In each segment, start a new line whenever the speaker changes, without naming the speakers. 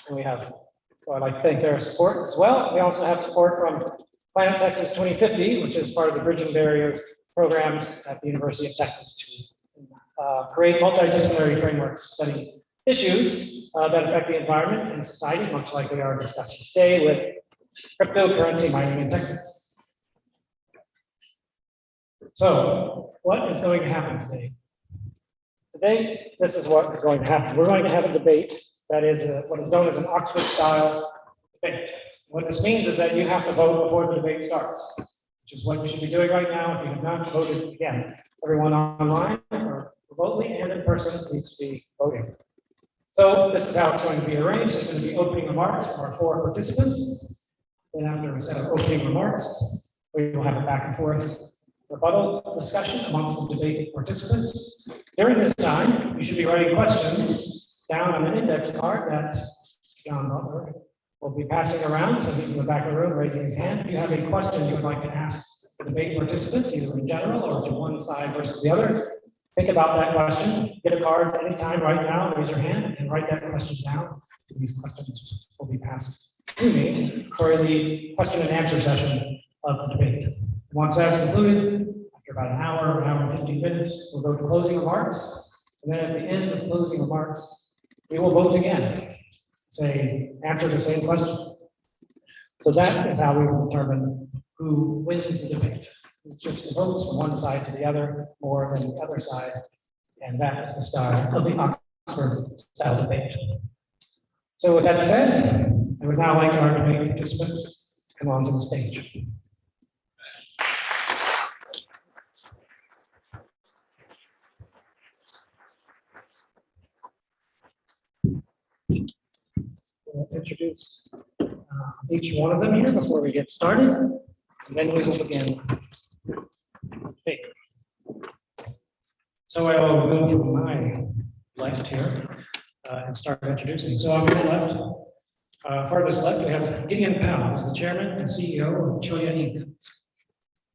And we have, so I'd like to thank their support as well. We also have support from Planet Texas 2050, which is part of the Bridging Barriers programs at the University of Texas to create multidisciplinary frameworks to study issues that affect the environment and society, much like we are discussing today with cryptocurrency mining in Texas. So, what is going to happen today? Today, this is what is going to happen. We're going to have a debate that is what is known as an Oxford-style debate. What this means is that you have to vote before the debate starts, which is what you should be doing right now. If you have not voted, again, everyone online or remotely and in person needs to be voting. So this is how it's going to be arranged. There's going to be opening remarks for our 4 participants. Then after a set of opening remarks, we will have a back and forth rebuttal discussion amongst the debate participants. During this time, you should be writing questions down on an index card that John Butler will be passing around. So he's in the back of the room raising his hand. If you have a question you would like to ask the debate participants, either in general or to one side versus the other, think about that question. Get a card anytime right now, raise your hand and write that question down. These questions will be passed to me for the question and answer session of the debate. Once that's concluded, after about an hour and 15 minutes, we'll go to closing remarks. And then at the end of closing remarks, we will vote again. Say, answer the same question. So that is how we will determine who wins the debate. Who shifts the votes from one side to the other more than the other side. And that is the style of the Oxford style debate. So with that said, I would now like our debate participants to come onto the stage. We'll introduce each one of them here before we get started, and then we will begin. Okay. So I will go from my left here and start introducing. So on my left, farthest left, we have Gideon Powell, who's the chairman and CEO of Cholla Inc.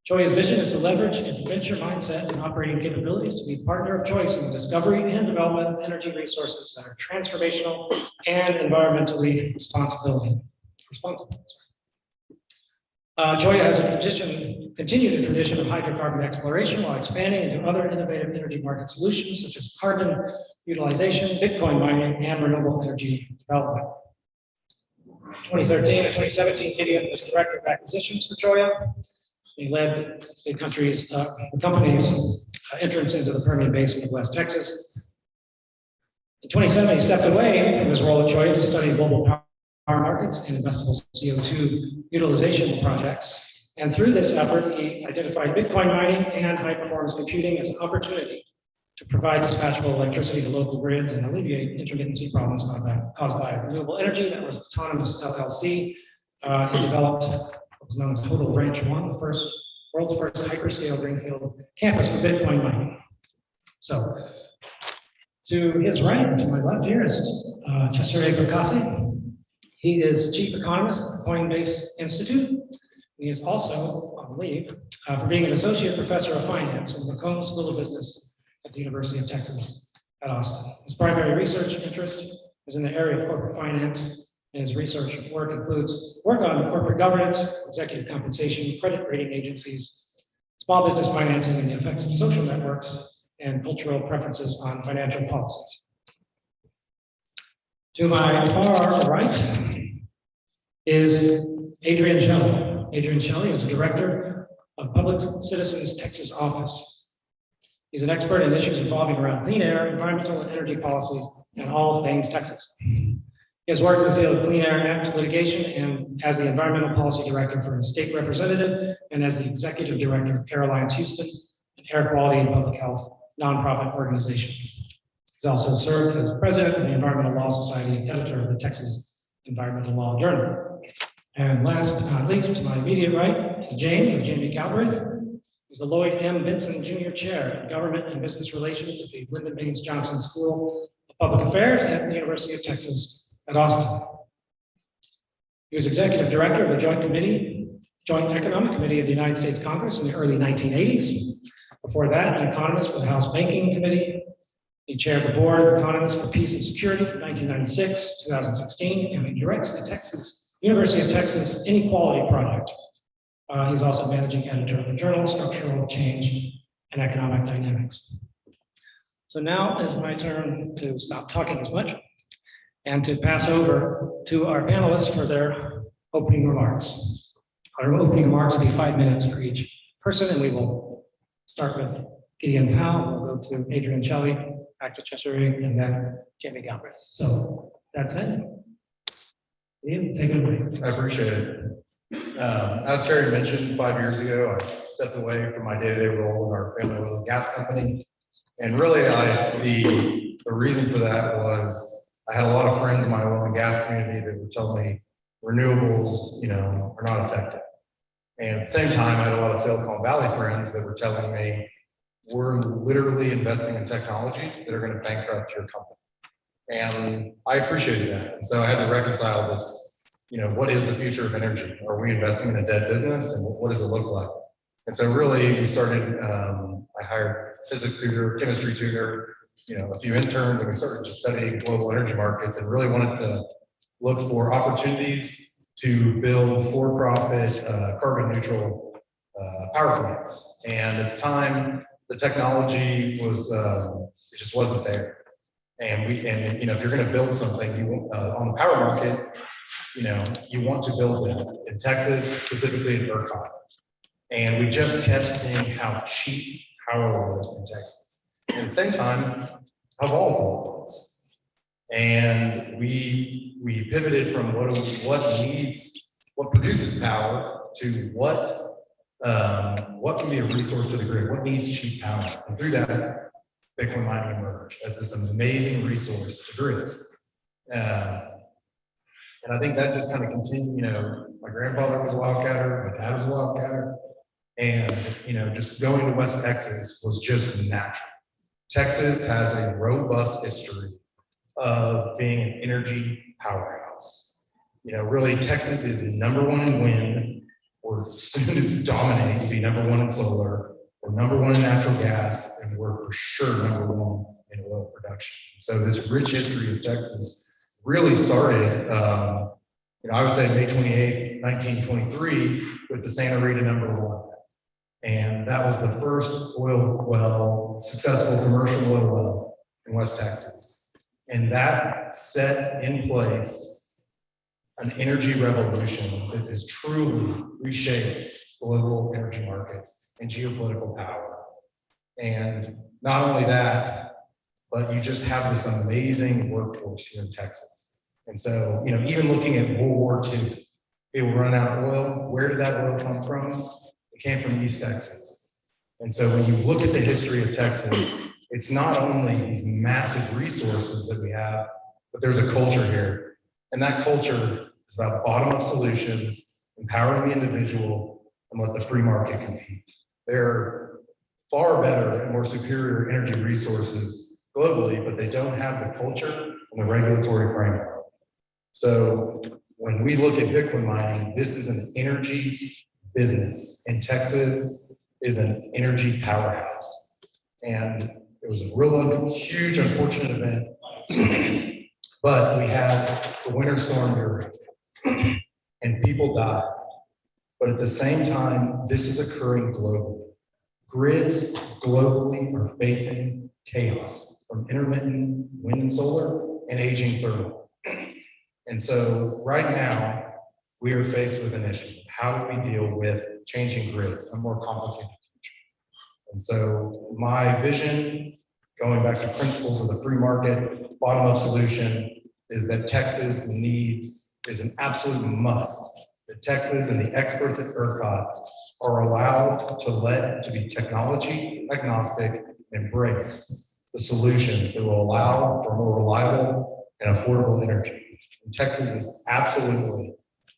Cholla's vision is to leverage its venture mindset and operating capabilities to be partner of choice in the discovery and development of energy resources that are transformational and environmentally responsible. Cholla has continued a tradition of hydrocarbon exploration while expanding into other innovative energy market solutions such as carbon utilization, Bitcoin mining, and renewable energy development. 2013 and 2017, Gideon was director of acquisitions for Cholla. He led the company's entrance into the Permian Basin of West Texas. In 2017, he stepped away from his role at Cholla to study global power markets and investable CO2 utilization projects. And through this effort, he identified Bitcoin mining and high-performance computing as an opportunity to provide dispatchable electricity to local grids and alleviate intermittency problems caused by renewable energy. That was Autonomous LLC. He developed what was known as Total Ranch One, the world's first hyperscale greenfield campus for Bitcoin mining. So, to his right, and to my left here is Cesare Procassi. He is chief economist at the Coinbase Institute. He is also on leave for being an associate professor of finance in the McCombs School of Business at the University of Texas at Austin. His primary research interest is in the area of corporate finance. And his research work includes work on corporate governance, executive compensation, credit rating agencies, small business financing, and the effects of social networks and cultural preferences on financial policies. To my far right is Adrian Shelley. Adrian Shelley is the director of Public Citizens Texas office. He's an expert in issues involving around clean air, environmental and energy policy, and all things Texas. He has worked in the field of Clean Air Act litigation and as the environmental policy director for a state representative and as the executive director of Air Alliance Houston, an air quality and public health nonprofit organization. He's also served as president of the Environmental Law Society and editor of the Texas Environmental Law Journal. And last but not least, to my immediate right is Jamie Galbraith. He's the Lloyd M. Benson Jr. Chair in Government and Business Relations at the Lyndon Baines Johnson School of Public Affairs at the University of Texas at Austin. He was executive director of the Joint Economic Committee of the United States Congress in the early 1980s. Before that, an economist for the House Banking Committee He chaired the board of economists for peace and security from 1996 to 2016, and he directs the University of Texas Inequality Project. He's also managing editor of the journal Structural Change and Economic Dynamics. So now is my turn to stop talking as much and to pass over to our panelists for their opening remarks. Our opening remarks will be 5 minutes for each person, and we will start with Gideon Powell, we'll go to Adrian Shelley, Acta Cheshire, and then Jamie Galbraith. So that's it. Gideon, take it away.
I appreciate it. As Terry mentioned, 5 years ago, I stepped away from my day-to-day role in our family oil and gas company. And really, the reason for that was I had a lot of friends in my oil and gas community that would tell me renewables, are not effective. And at the same time, I had a lot of Silicon Valley friends that were telling me, we're literally investing in technologies that are going to bankrupt your company. And I appreciated that. And so I had to reconcile this, what is the future of energy? Are we investing in a dead business? And what does it look like? And so really we started, I hired a physics tutor, chemistry tutor, a few interns, and we started just studying global energy markets and really wanted to look for opportunities to build for-profit, carbon neutral power plants. And at the time, the technology was, it just wasn't there. And if you're going to build something, on the power market, you want to build it in Texas, specifically in ERCOT. And we just kept seeing how cheap power was in Texas. And at the same time, how volatile it was. And we pivoted from what produces power to what can be a resource to the grid, what needs cheap power. And through that, Bitcoin mining emerged as this amazing resource to grids. And I think that just kind of continued, my grandfather was a wildcatter, my dad was a wildcatter, and, just going to West Texas was just natural. Texas has a robust history of being an energy powerhouse. Really, Texas is #1 in wind. We're soon to dominate, be #1 in solar. We're #1 in natural gas, and we're for sure #1 in oil production. So this rich history of Texas really started, I would say May 28th, 1923, with the Santa Rita #1. And that was the first oil well, successful commercial oil well in West Texas. And that set in place an energy revolution that has truly reshaped global energy markets and geopolitical power. And not only that, but you just have this amazing workforce here in Texas. And so, even looking at World War II, people run out of oil. Where did that oil come from? It came from East Texas. And so when you look at the history of Texas, it's not only these massive resources that we have, but there's a culture here. And that culture is about bottom-up solutions, empowering the individual, and let the free market compete. They're far better and more superior energy resources globally, but they don't have the culture and the regulatory framework. So when we look at Bitcoin mining, this is an energy business, and Texas is an energy powerhouse. And it was a huge, unfortunate event, but we had the winter storm Uri, and people died. But at the same time, this is occurring globally. Grids globally are facing chaos from intermittent wind and solar and aging thermal. And so right now, we are faced with an issue. How do we deal with changing grids, a more complicated future? And so my vision, going back to principles of the free market, bottom-up solution, is that Texas is an absolute must. That Texas and the experts at ERCOT are allowed to be technology agnostic and embrace the solutions that will allow for more reliable and affordable energy. And Texas is absolutely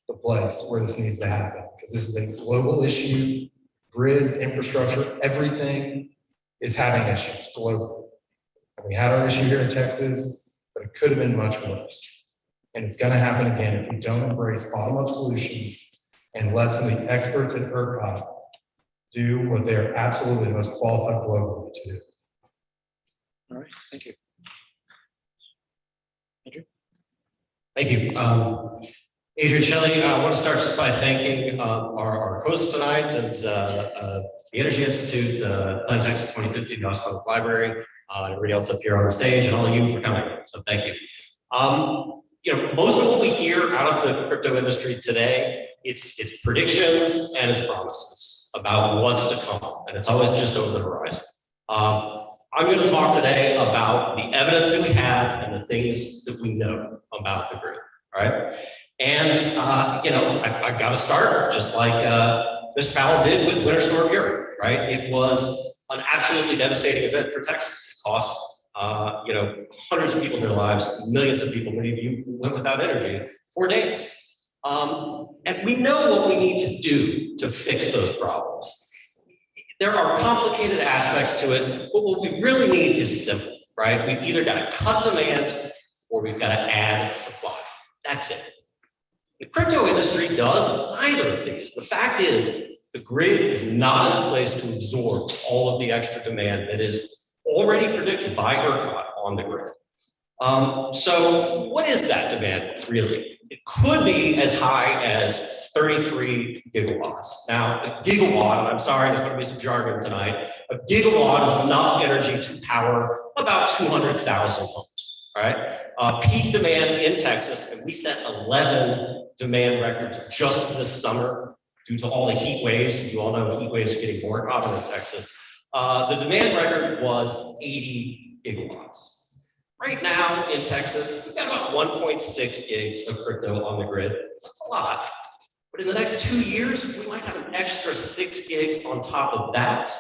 the place where this needs to happen, because this is a global issue. Grids, infrastructure, everything is having issues globally. And we had our issue here in Texas, but it could have been much worse. And it's going to happen again if we don't embrace bottom-up solutions and let some of the experts at ERCOT do what they're absolutely most qualified globally to do.
All right, thank you.
Thank you. Adrian Shelley, I want to start just by thanking our host tonight and the Energy Institute, Plan Texas 2050, the Austin Public Library, and everybody else up here on the stage, and all of you for coming. So thank you. Most of what we hear out of the crypto industry today, it's predictions and it's promises about what's to come, and it's always just over the horizon. I'm going to talk today about the evidence that we have and the things that we know about the grid. All right. And, I got to start just like Mr. Powell did with Winter Storm Uri, right? It was an absolutely devastating event for Texas. It cost, hundreds of people their lives, millions of people, many of you went without energy for days. And we know what we need to do to fix those problems. There are complicated aspects to it, but what we really need is simple, right? We've either got to cut demand or we've got to add supply. That's it. The crypto industry does neither of these. The fact is, the grid is not in a place to absorb all of the extra demand that is already predicted by ERCOT on the grid. So what is that demand really? It could be as high as 33 gigawatts. Now, a gigawatt, and I'm sorry, there's going to be some jargon tonight, a gigawatt is enough energy to power about 200,000 homes, right? Peak demand in Texas, and we set 11 demand records just this summer due to all the heat waves. You all know heat waves are getting more common in Texas. The demand record was 80 gigawatts. Right now in Texas, we've got about 1.6 gigs of crypto on the grid. That's a lot. But in the next 2 years, we might have an extra 6 gigs on top of that.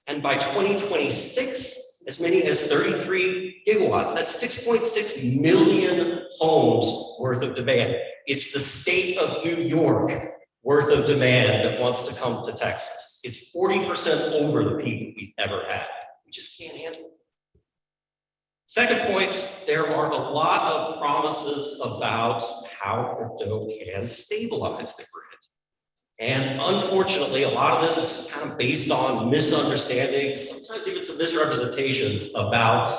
And by 2026, as many as 33 gigawatts. That's 6.6 million homes worth of demand. It's the state of New York worth of demand that wants to come to Texas. It's 40% over the peak we've ever had. We just can't handle it. Second point, there are a lot of promises about how crypto can stabilize the grid. And unfortunately, a lot of this is kind of based on misunderstandings, sometimes even some misrepresentations about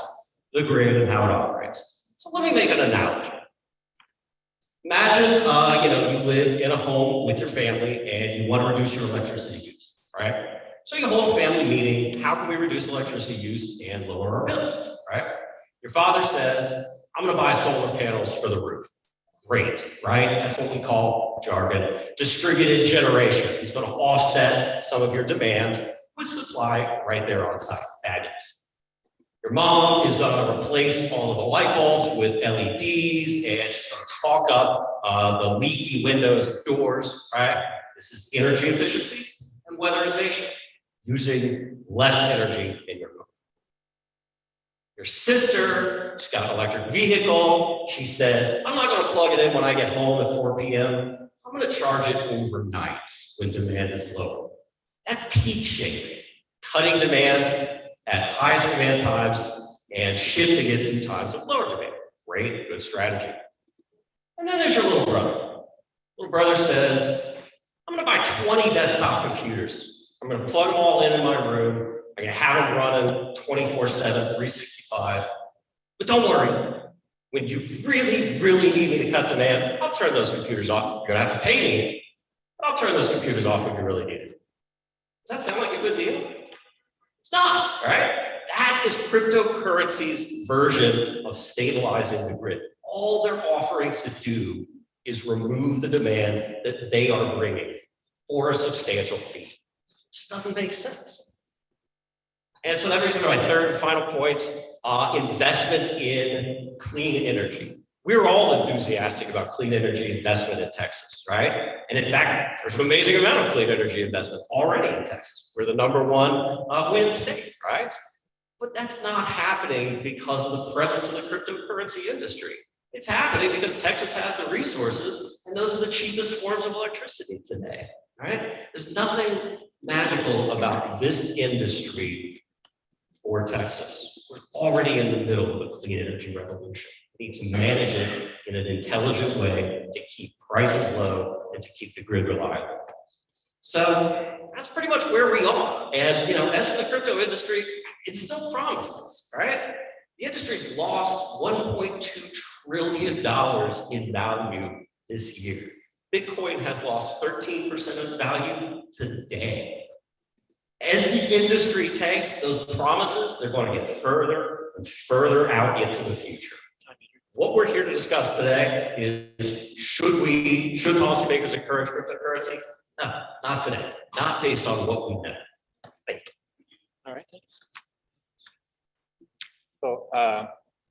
the grid and how it operates. So let me make an analogy. Imagine, you live in a home with your family and you want to reduce your electricity use, right? So you hold a family meeting, how can we reduce electricity use and lower our bills, right? Your father says, I'm going to buy solar panels for the roof. Great, right? That's what we call jargon, distributed generation. He's going to offset some of your demand with supply right there on site. Fabulous. Your mom is going to replace all of the light bulbs with LEDs and she's going to caulk up the leaky windows and doors, right? This is energy efficiency and weatherization, using less energy in your home. Your sister, she's got an electric vehicle. She says, I'm not going to plug it in when I get home at 4 p.m. I'm going to charge it overnight when demand is low. At peak shaving, cutting demand at highest demand times and shifting it to times of lower demand. Great, good strategy. And then there's your little brother. Little brother says, I'm going to buy 20 desktop computers. I'm going to plug them all in my room. I'm going to have them running 24/7, 365. But don't worry, when you really, really need me to cut demand, I'll turn those computers off. You're going to have to pay me, but I'll turn those computers off when you really need it. Does that sound like a good deal? It's not, right? That is cryptocurrency's version of stabilizing the grid. All they're offering to do is remove the demand that they are bringing for a substantial fee. It just doesn't make sense. And so that brings me to my third and final point, investment in clean energy. We're all enthusiastic about clean energy investment in Texas, right? And in fact, there's an amazing amount of clean energy investment already in Texas. We're the #1 wind state, right? But that's not happening because of the presence of the cryptocurrency industry. It's happening because Texas has the resources, and those are the cheapest forms of electricity today, right? There's nothing magical about this industry for Texas. We're already in the middle of a clean energy revolution. We need to manage it in an intelligent way to keep prices low and to keep the grid reliable. So that's pretty much where we are. And as for the crypto industry, it still promises, right? The industry's lost $1.2 trillion in value this year. Bitcoin has lost 13% of its value today. As the industry takes those promises, they're going to get further and further out into the future. What we're here to discuss today is should policymakers encourage cryptocurrency? No, not today, not based on what we know. Thank you.
All right, thanks.
So,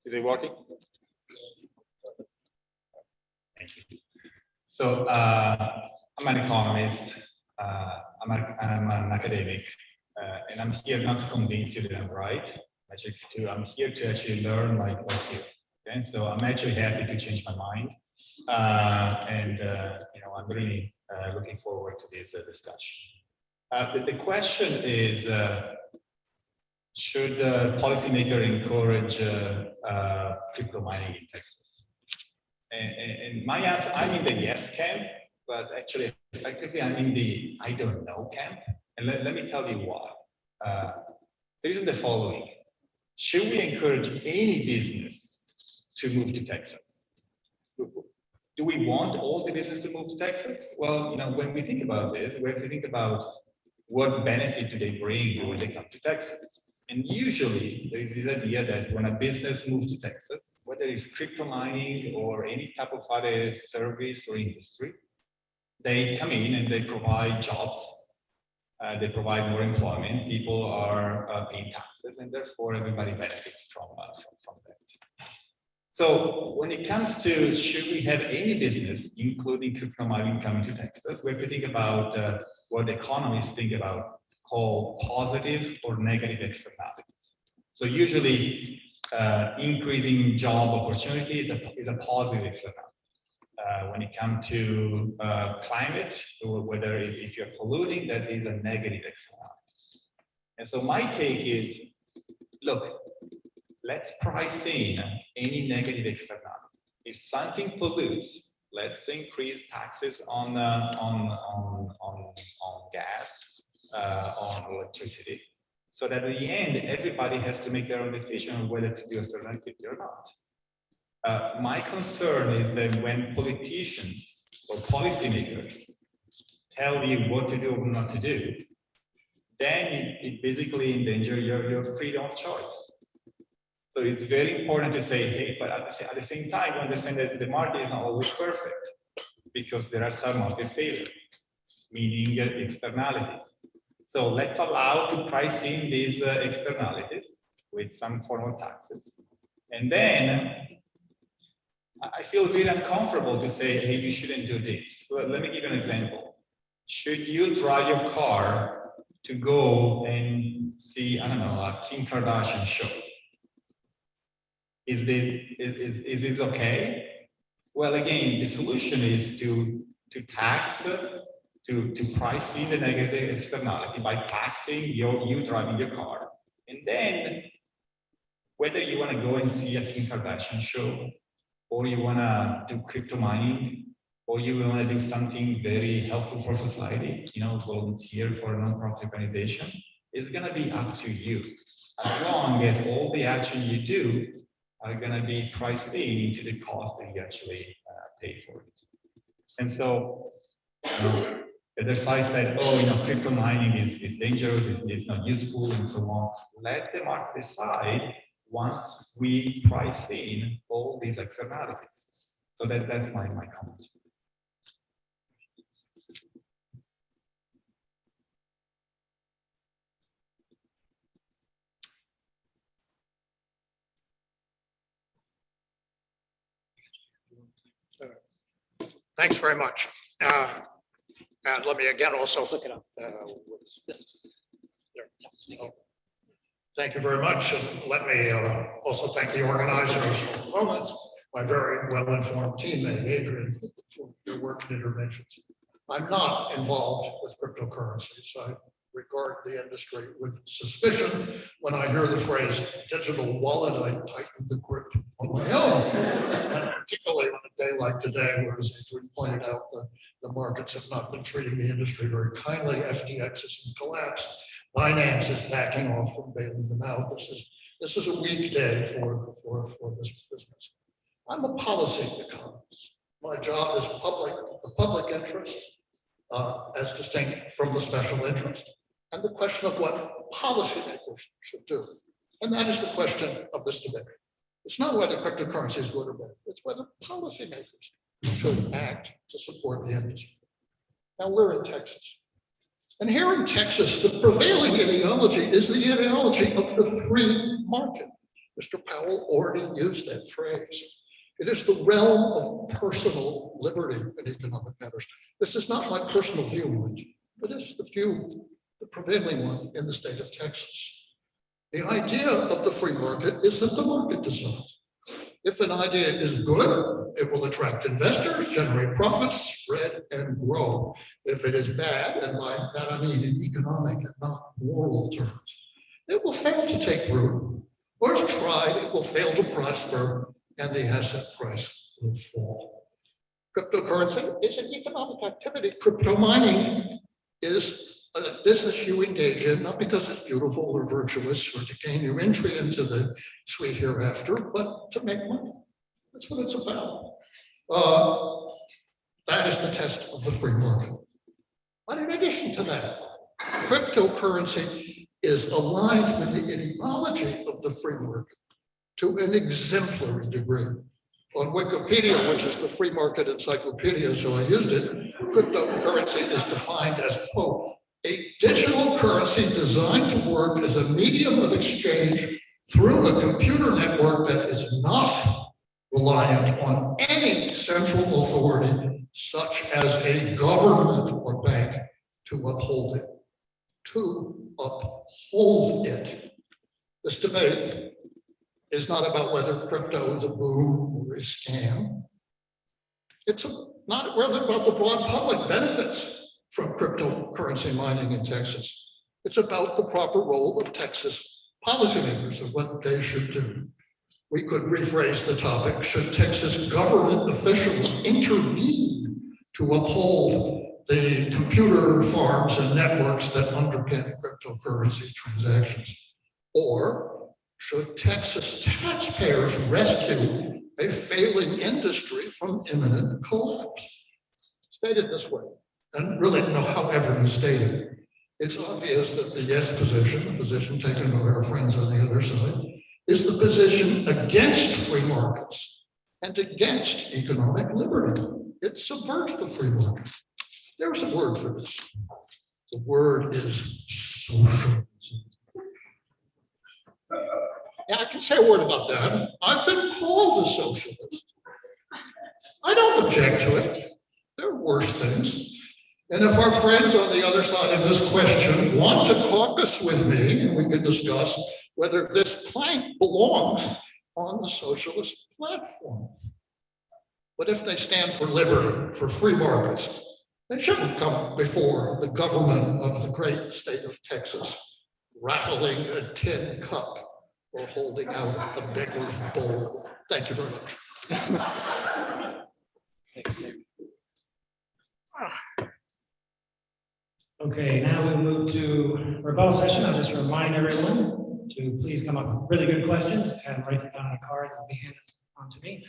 is it working? Thank you. So, I'm an economist, I'm an academic, and I'm here not to convince you that I'm right. I'm here to actually learn like you. Okay, so I'm actually happy to change my mind, and I'm really looking forward to this discussion. The question is, should policymakers encourage crypto mining in Texas? And my answer, I'm in the yes camp, but actually, effectively, I'm in the I don't know camp. And let me tell you why. The reason the following: should we encourage any business to move to Texas? Do we want all the business to move to Texas? Well, when we think about this, we have to think about what benefit do they bring when they come to Texas. And usually there is this idea that when a business moves to Texas, whether it's crypto mining or any type of other service or industry, they come in and they provide jobs, they provide more employment, people are paying taxes, and therefore everybody benefits from that. So when it comes to should we have any business, including crypto mining, coming to Texas, we have to think about what economists think about called positive or negative externalities. So usually increasing job opportunities is a positive externality. When it comes to climate, or whether if you're polluting, that is a negative externality. And so my take is, look, let's price in any negative externalities. If something pollutes, let's increase taxes on gas, on electricity, so that at the end, everybody has to make their own decision on whether to do a certain activity or not. My concern is that when politicians or policymakers tell you what to do or not to do, then it basically endangers your freedom of choice. So it's very important to say, hey, but at the same time, we understand that the market is not always perfect, because there are some market failure, meaning externalities. So let's allow to price in these externalities with some form of taxes. And then I feel really uncomfortable to say, hey, you shouldn't do this. So let me give you an example. Should you drive your car to go and see, I don't know, a Kim Kardashian show? Is this okay? Well, again, the solution is to tax, to price in the negative externality by taxing you driving your car. And then whether you want to go and see a Kim Kardashian show, or you want to do crypto mining, or you want to do something very helpful for society, volunteer for a nonprofit organization, it's going to be up to you. As long as all the action you do are going to be priced into the cost that you actually pay for it. And so, the other side said, oh, crypto mining is dangerous, it's not useful, and so on. Let the market decide once we price in all these externalities. So that's my comment.
Thanks very much. And let me again also look it up. Thank you very much. And let me also thank the organizers and opponents, my very well-informed teammate, Adrian, for your work and interventions. I'm not involved with cryptocurrencies. I regard the industry with suspicion. When I hear the phrase digital wallet, I tighten the grip on my own. And particularly on a day like today, where, as Adrian pointed out, the markets have not been treating the industry very kindly. FTX has collapsed. Binance is backing off from bailing them out. This is a weak day for this business. I'm a policy economist. My job is the public interest, as distinct from the special interest, and the question of what policymakers should do. And that is the question of this debate. It's not whether cryptocurrency is good or bad. It's whether policymakers should act to support the industry. Now we're in Texas. And here in Texas, the prevailing ideology is the ideology of the free market. Mr. Powell already used that phrase. It is the realm of personal liberty in economic matters. This is not my personal view, but it is the view, the prevailing one in the state of Texas. The idea of the free market is that the market decides. If an idea is good, it will attract investors, generate profits, spread, and grow. If it is bad, and by that I mean in economic and not moral terms, it will fail to take root, or if tried, it will fail to prosper, and the asset price will fall. Cryptocurrency is an economic activity. Crypto mining is a business you engage in, not because it's beautiful or virtuous or to gain your entry into the sweet hereafter, but to make money. That's what it's about. That is the test of the free market. But in addition to that, cryptocurrency is aligned with the ideology of the free market to an exemplary degree. On Wikipedia, which is the free market encyclopedia, so I used it, cryptocurrency is defined as, quote, a digital currency designed to work as a medium of exchange through a computer network that is not reliant on any central authority, such as a government or bank, to uphold it. To uphold it. This debate is not about whether crypto is a boom or a scam. It's not rather about the broad public benefits from cryptocurrency mining in Texas. It's about the proper role of Texas policymakers and what they should do. We could rephrase the topic: should Texas government officials intervene to uphold the computer farms and networks that underpin cryptocurrency transactions? Or should Texas taxpayers rescue a failing industry from imminent collapse? Stated this way, and really, however you state it, it's obvious that the yes position, the position taken by our friends on the other side, is the position against free markets and against economic liberty. It subverts the free market. There's a word for this. The word is socialism. Yeah, I can say a word about that. I've been called a socialist. I don't object to it. There are worse things. And if our friends on the other side of this question want to caucus with me, and we can discuss whether this plank belongs on the socialist platform. But if they stand for liberty, for free markets, they shouldn't come before the government of the great state of Texas, rattling a tin cup or holding out a beggar's bowl. Thank you very much.
Okay, now we move to rebuttal session. I'll just remind everyone to please come up with really good questions and write them down on a card that will be handed on to me.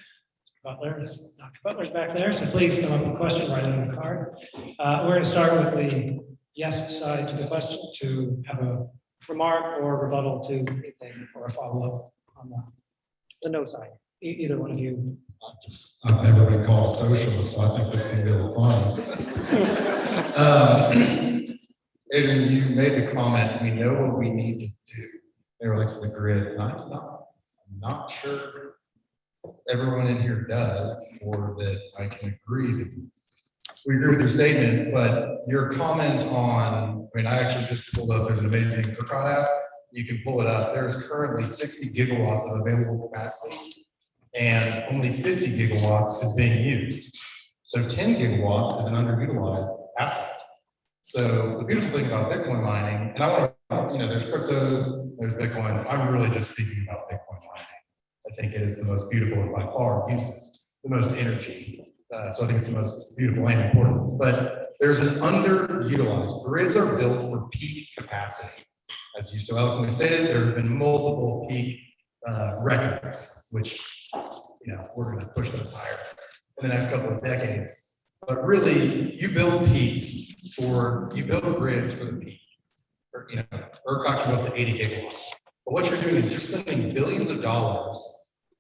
Dr. Butler's back there, so please come up with a question, write it on a card. We're going to start with the yes side to the question to have a remark or rebuttal to anything or a follow-up on the no side. Either one of you.
I've never been called socialist, so I think this can be a little fun. Adrian, you made the comment, we know what we need to do. It relates to the grid. And I'm not sure everyone in here does, or that I can agree that we agree with your statement, but your comment on, I mean, I actually just pulled up, there's an amazing ERCOT app. You can pull it up. There's currently 60 gigawatts of available capacity, and only 50 gigawatts is being used. So 10 gigawatts is an underutilized asset. So the beautiful thing about Bitcoin mining, and I want to, there's cryptos, there's Bitcoins. I'm really just speaking about Bitcoin mining. I think it is the most beautiful and by far uses the most energy. So I think it's the most beautiful and important. But there's an underutilized. Grids are built for peak capacity. as you so eloquently stated, there have been multiple peak records, which, we're going to push those higher in the next couple of decades. But really, you build grids for the peak. ERCOT can go up to 80 gigawatts. But what you're doing is you're spending billions of dollars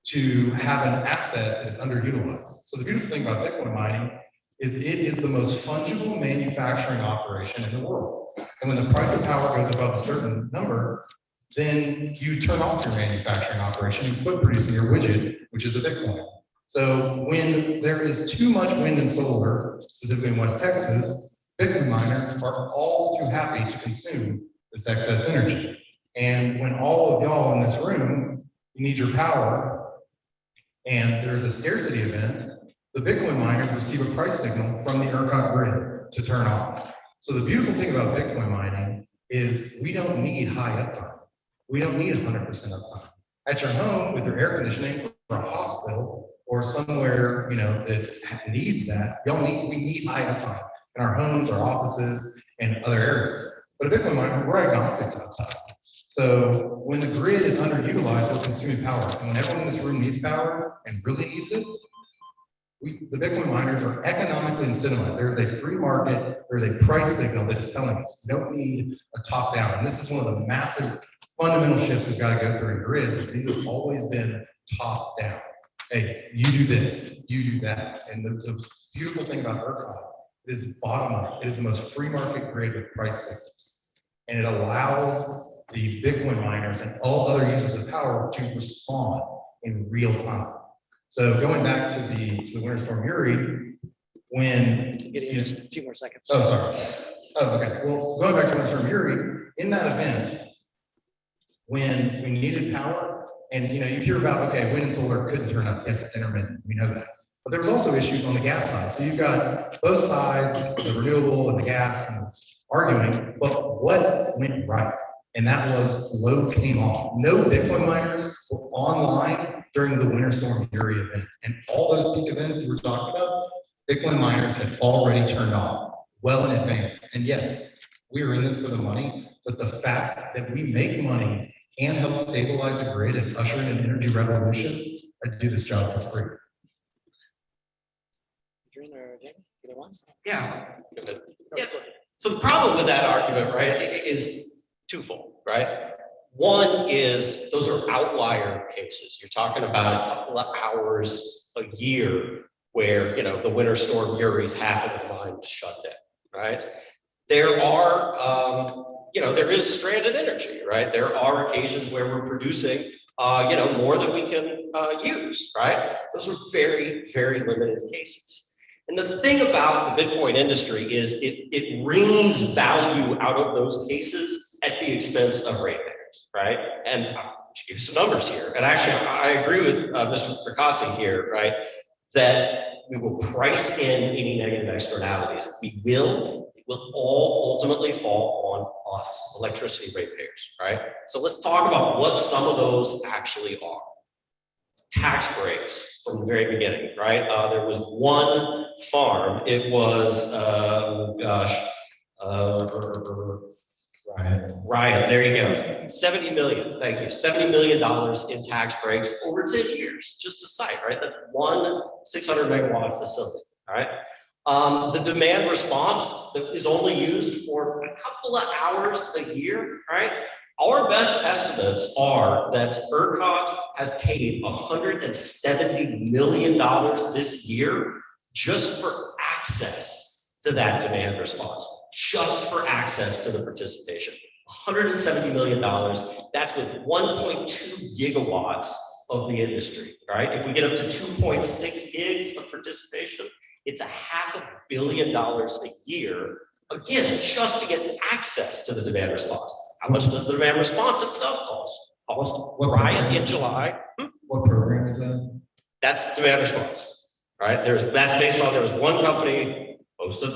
to have an asset that is underutilized. So the beautiful thing about Bitcoin mining is it is the most fungible manufacturing operation in the world. And when the price of power goes above a certain number, then you turn off your manufacturing operation and quit producing your widget, which is a Bitcoin. So when there is too much wind and solar, specifically in West Texas, Bitcoin miners are all too happy to consume this excess energy. And when all of y'all in this room, you need your power, and there's a scarcity event, the Bitcoin miners receive a price signal from the ERCOT grid to turn off. So the beautiful thing about Bitcoin mining is we don't need high uptime. We don't need 100% uptime. At your home with your air conditioning or a hospital or somewhere, that needs that, we need high uptime in our homes, our offices, and other areas. But a Bitcoin miner, we're agnostic to uptime. So when the grid is underutilized, we're consuming power. And when everyone in this room needs power and really needs it, the Bitcoin miners are economically incentivized. There's a free market, there's a price signal that is telling us you don't need a top down. And this is one of the massive fundamental shifts we've got to go through in grids, is these have always been top down. Hey, you do this, you do that. And the beautiful thing about ERCOT is bottom up. It is the most free market grid with price signals. And it allows the Bitcoin miners and all other users of power to respond in real time. So going back to the Winter Storm Uri, when
Just a few more seconds.
oh, sorry. Oh, okay. Well, going back to Winter Storm Uri, in that event, when we needed power, and you hear about, okay, wind and solar couldn't turn up. Yes, it's intermittent. We know that. But there was also issues on the gas side. So you've got both sides, the renewable and the gas, and arguing, but what went right? And that was load came off. No Bitcoin miners were online during the Winter Storm Uri event. And all those peak events you were talking about, Bitcoin miners had already turned off well in advance. And yes, we are in this for the money, but the fact that we make money and help stabilize a grid and usher in an energy revolution, I do this job for free.
Adrian or Jamie, either one?
Yeah. Yeah. So the problem with that argument, right, is twofold, right? One is those are outlier cases. You're talking about a couple of hours a year where, the Winter Storm Uri's happened and the mine was shut down, right? There are, there is stranded energy, right? There are occasions where we're producing, more than we can use, right? Those are very, very limited cases. And the thing about the Bitcoin industry is it wrings value out of those cases at the expense of ratepayers, right? And I'll give you some numbers here. And actually, I agree with Mr. Fracassi here, right? That we will price in any negative externalities. It will all ultimately fall on us, electricity ratepayers, right? So let's talk about what some of those actually are. Tax breaks from the very beginning, right? There was one farm. It was, Riot, there you go. 70 million, thank you. $70 million in tax breaks over 10 years, just a site, right? That's one 600 megawatt facility, all right? The demand response that is only used for a couple of hours a year, right? Our best estimates are that ERCOT has paid $170 million this year just for access to that demand response, just for access to the participation. $170 million, that's with 1.2 gigawatts of the industry, right? If we get up to 2.6 gigs of participation, it's $500 million a year, again, just to get access to the demand response. How much does the demand response itself cost? Riot in July.
What program is that?
That's demand response, right? That's based on, there was one company, most of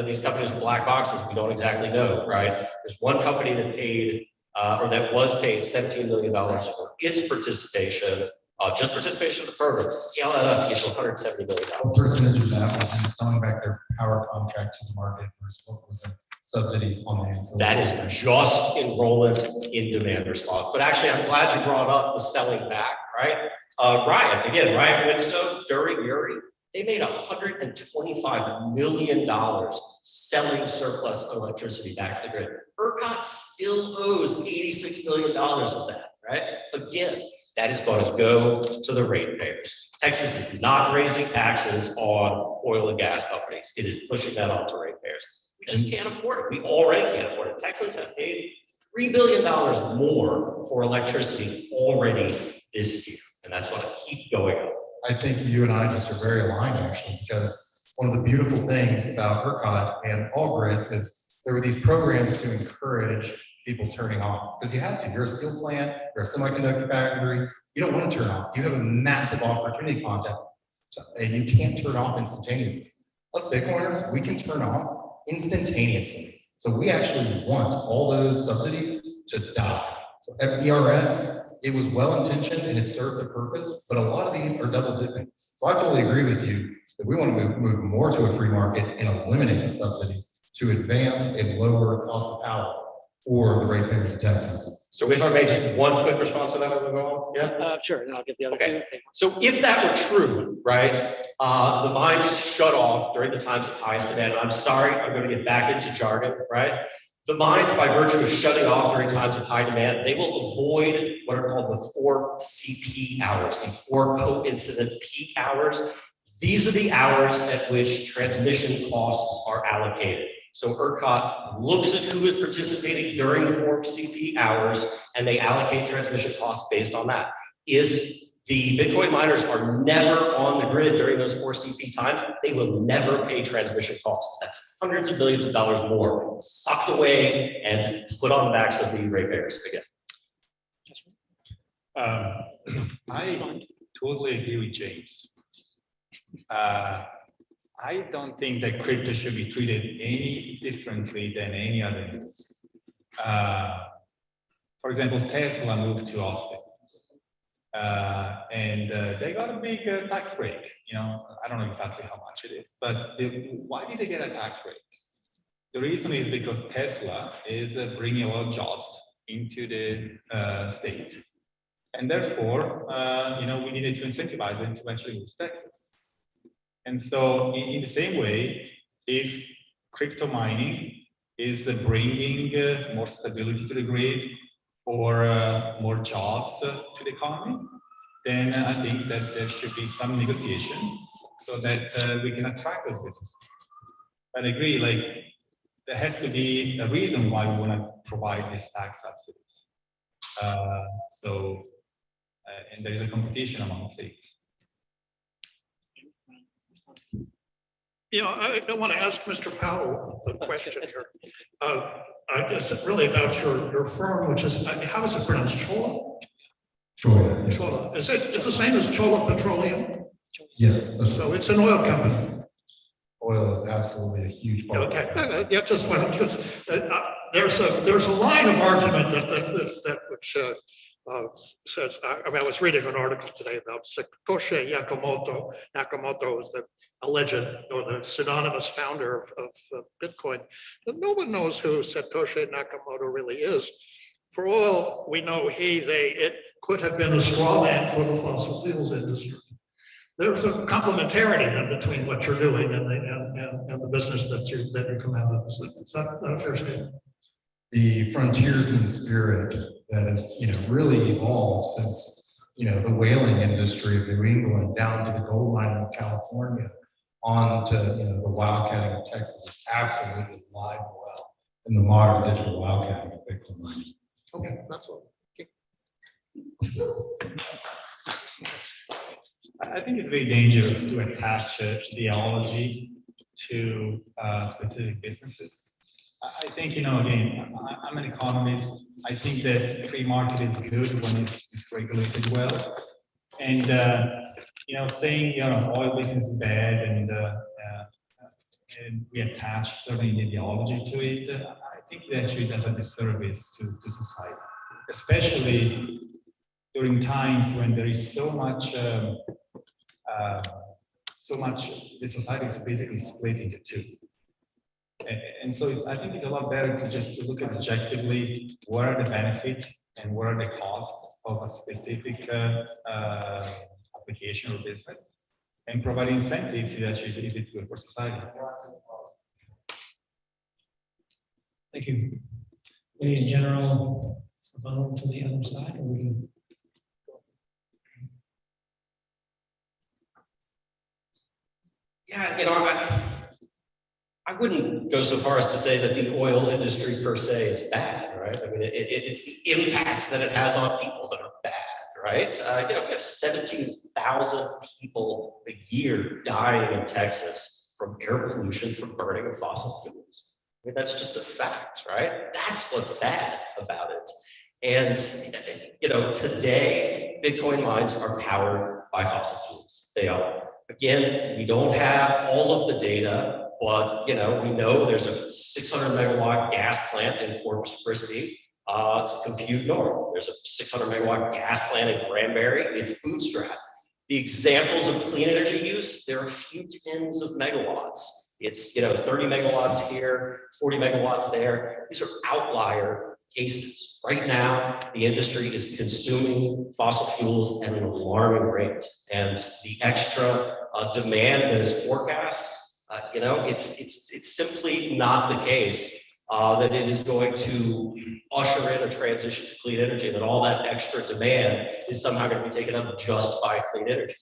these companies are black boxes, we don't exactly know, right? There's one company that paid, or that was paid $17 million for its participation, just participation in the program, to scale that up to get to $170 million.
What percentage of that was them selling back their power contract to the market versus what was the subsidies on the ancillary.
That is just enrollment in demand response. But actually, I'm glad you brought up the selling back, right? Ryan Winstone during Uri, they made $125 million selling surplus electricity back to the grid. ERCOT still owes $86 million of that, right? Again, that is going to go to the ratepayers. Texas is not raising taxes on oil and gas companies. It is pushing that on to ratepayers. We just can't afford it. We already can't afford it. Texans have paid $3 billion more for electricity already this year, and that's going to keep going up.
I think you and I just are very aligned actually, because one of the beautiful things about ERCOT and all grids is there were these programs to encourage people turning off, because you had to. You're a steel plant, you're a semiconductor factory, you don't want to turn off. You have a massive opportunity content, and you can't turn off instantaneously. Us Bitcoiners, we can turn off instantaneously. So we actually want all those subsidies to die. So FDRS, it was well-intentioned and it served a purpose, but a lot of these are double dipping. So I fully agree with you that we want to move more to a free market and eliminate the subsidies to advance a lower cost of power for the ratepayers of Texas.
So if I may, just one quick response to that as we go on. Yeah.
Sure, and I'll get the other
Okay.
two.
So if that were true, right, the mines shut off during the times of highest demand. I'm sorry, I'm going to get back into jargon, right? The mines, by virtue of shutting off during times of high demand, they will avoid what are called the 4 CP hours, the 4 coincident peak hours. These are the hours at which transmission costs are allocated. So ERCOT looks at who is participating during the 4 CP hours, and they allocate transmission costs based on that. If the Bitcoin miners are never on the grid during those 4 CP times, they will never pay transmission costs. That's hundreds of billions of dollars more sucked away and put on the backs of the ratepayers again.
I totally agree with James. I don't think that crypto should be treated any differently than any other industry. For example, Tesla moved to Austin. And they got a big tax break. You know, I don't know exactly how much it is, but why did they get a tax break? The reason is because Tesla is bringing a lot of jobs into the state, and therefore, you know, we needed to incentivize them to actually move to Texas. And so, in the same way, if crypto mining is bringing more stability to the grid, or more jobs to the economy, then I think that there should be some negotiation so that we can attract those businesses. But I agree, like, there has to be a reason why we want to provide these tax subsidies. And there is a competition among states.
Yeah, I want to ask Mr. Powell the question here. I guess really about your firm, which is, how is it pronounced? Chola?
Sure.
Chola. Is it the same as Chola Petroleum?
Yes.
So it's an oil company.
Oil is absolutely a huge part.
Okay. Yeah, just when there's a line of argument that which says, I mean, I was reading an article today about Satoshi Nakamoto. Nakamoto is the alleged or the synonymous founder of Bitcoin. But no one knows who Satoshi Nakamoto really is. For all we know, it could have been a straw man for the fossil fuels industry. There's a complementarity then between what you're doing and the business that you come out of. Is that a fair statement?
The frontiersman spirit that has, really evolved since, the whaling industry of New England down to the gold mining of California, on to, the wildcatting of Texas is absolutely alive and well in the modern digital wildcatting of Bitcoin mining.
Okay, that's all.
I think it's very dangerous to attach ideology to specific businesses. I think, again, I'm an economist. I think that free market is good when it's regulated well. And, saying, oil business is bad and we attach certain ideology to it, I think that actually does a disservice to society, especially during times when there is so much, the society is basically split into two. And so I think it's a lot better to just to look at objectively what are the benefits and what are the costs of a specific application or business, and provide incentives that if it's good for society.
Thank you. Any in general, on to the other side, or we can?
Yeah, I wouldn't go so far as to say that the oil industry per se is bad, right? I mean, it's the impacts that it has on people that are bad, right? We have 17,000 people a year dying in Texas from air pollution from burning of fossil fuels. I mean, that's just a fact, right? That's what's bad about it. And, today, Bitcoin mines are powered by fossil fuels. They are. Again, we don't have all of the data, but, we know there's a 600 megawatt gas plant in Corpus Christi to Compute North. There's a 600 megawatt gas plant in Granbury. It's bootstrap. The examples of clean energy use, there are a few tens of megawatts. It's, 30 megawatts here, 40 megawatts there. These are outlier cases. Right now, the industry is consuming fossil fuels at an alarming rate. And the extra demand that is forecast, it's simply not the case that it is going to usher in a transition to clean energy, that all that extra demand is somehow going to be taken up just by clean energy.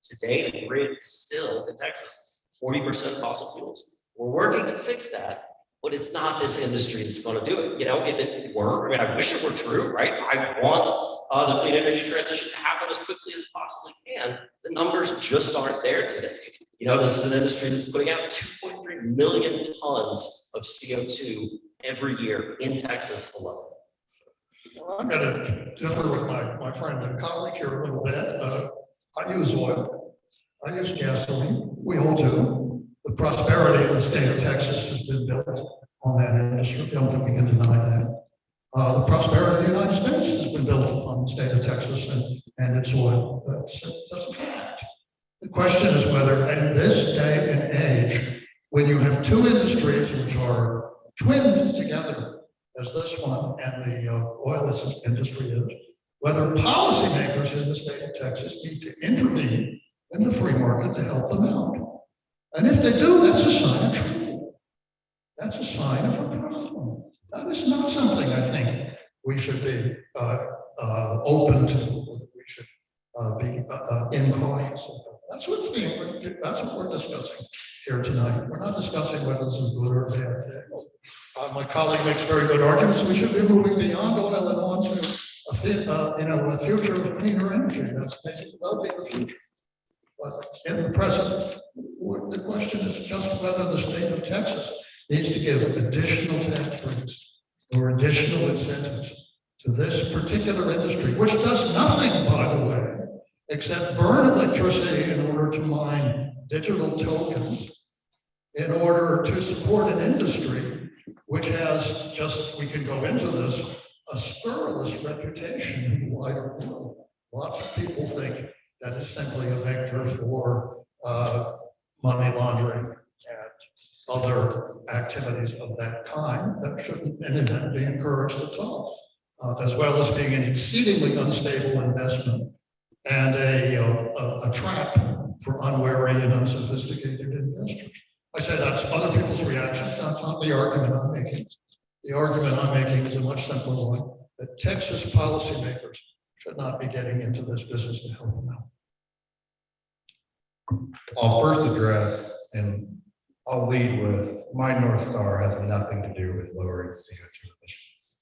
Today, the grid is still in Texas, 40% fossil fuels. We're working to fix that, but it's not this industry that's going to do it. If it were, I mean, I wish it were true, right? I want the clean energy transition to happen as quickly as possibly can. The numbers just aren't there today. This is an industry that's putting out 2.3 million tons of CO2 every year in Texas alone.
Well, I'm going to differ with my friend and colleague here a little bit. I use oil. I use gasoline. We all do. The prosperity of the state of Texas has been built on that industry. I don't think we can deny that. The prosperity of the United States has been built on the state of Texas and its oil. That's a fact. The question is whether in this day and age, when you have two industries which are twinned together, as this one and the oil industry is, whether policymakers in the state of Texas need to intervene in the free market to help them out. And if they do, that's a sign of trouble. That's a sign of a problem. That is not something I think we should be open to. We should be incautious about. That's what we're discussing here tonight. We're not discussing whether this is good or bad thing. My colleague makes very good arguments. We should be moving beyond oil and on to a future of cleaner energy. That's maybe well be the future. But in the present, the question is just whether the state of Texas needs to give additional tax breaks or additional incentives to this particular industry, which does nothing, by the way, except burn electricity in order to mine digital tokens in order to support an industry which has we can go into this, a scurrilous reputation in the wider world. Lots of people think that is simply a vector for money laundering and other activities of that kind that shouldn't be encouraged at all, as well as being an exceedingly unstable investment and a trap for unwary and unsophisticated investors. I say that's other people's reactions. That's not the argument I'm making. The argument I'm making is a much simpler one, that Texas policymakers should not be getting into this business to help them out.
I'll first address, and I'll lead with, my North Star has nothing to do with lowering CO2 emissions.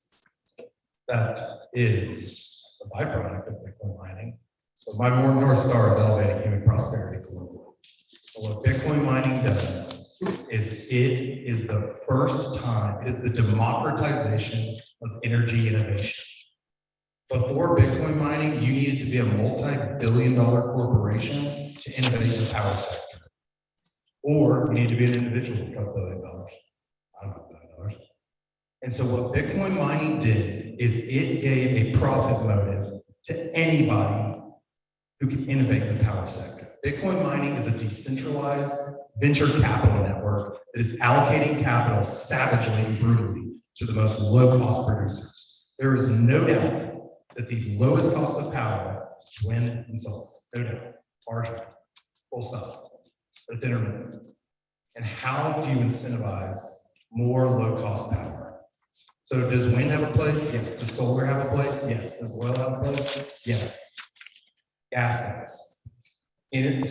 That is a byproduct of Bitcoin mining. So my North Star is elevating human prosperity globally. So what Bitcoin mining does is it is the first time, it is the democratization of energy innovation. Before Bitcoin mining, you needed to be a multi-billion-dollar corporation to innovate in the power sector. Or you need to be an individual with $1 billion. I don't know, $1 billion. And so what Bitcoin mining did is it gave a profit motive to anybody who can innovate in the power sector. Bitcoin mining is a decentralized venture capital network that is allocating capital savagely and brutally to the most low-cost producers. There is no doubt that the lowest cost of power is wind and solar. No doubt. Marginal. Full stop. But it's intermittent. And how do you incentivize more low-cost power? So does wind have a place? Yes. Does solar have a place? Yes. Does oil have a place? Yes. Gas does.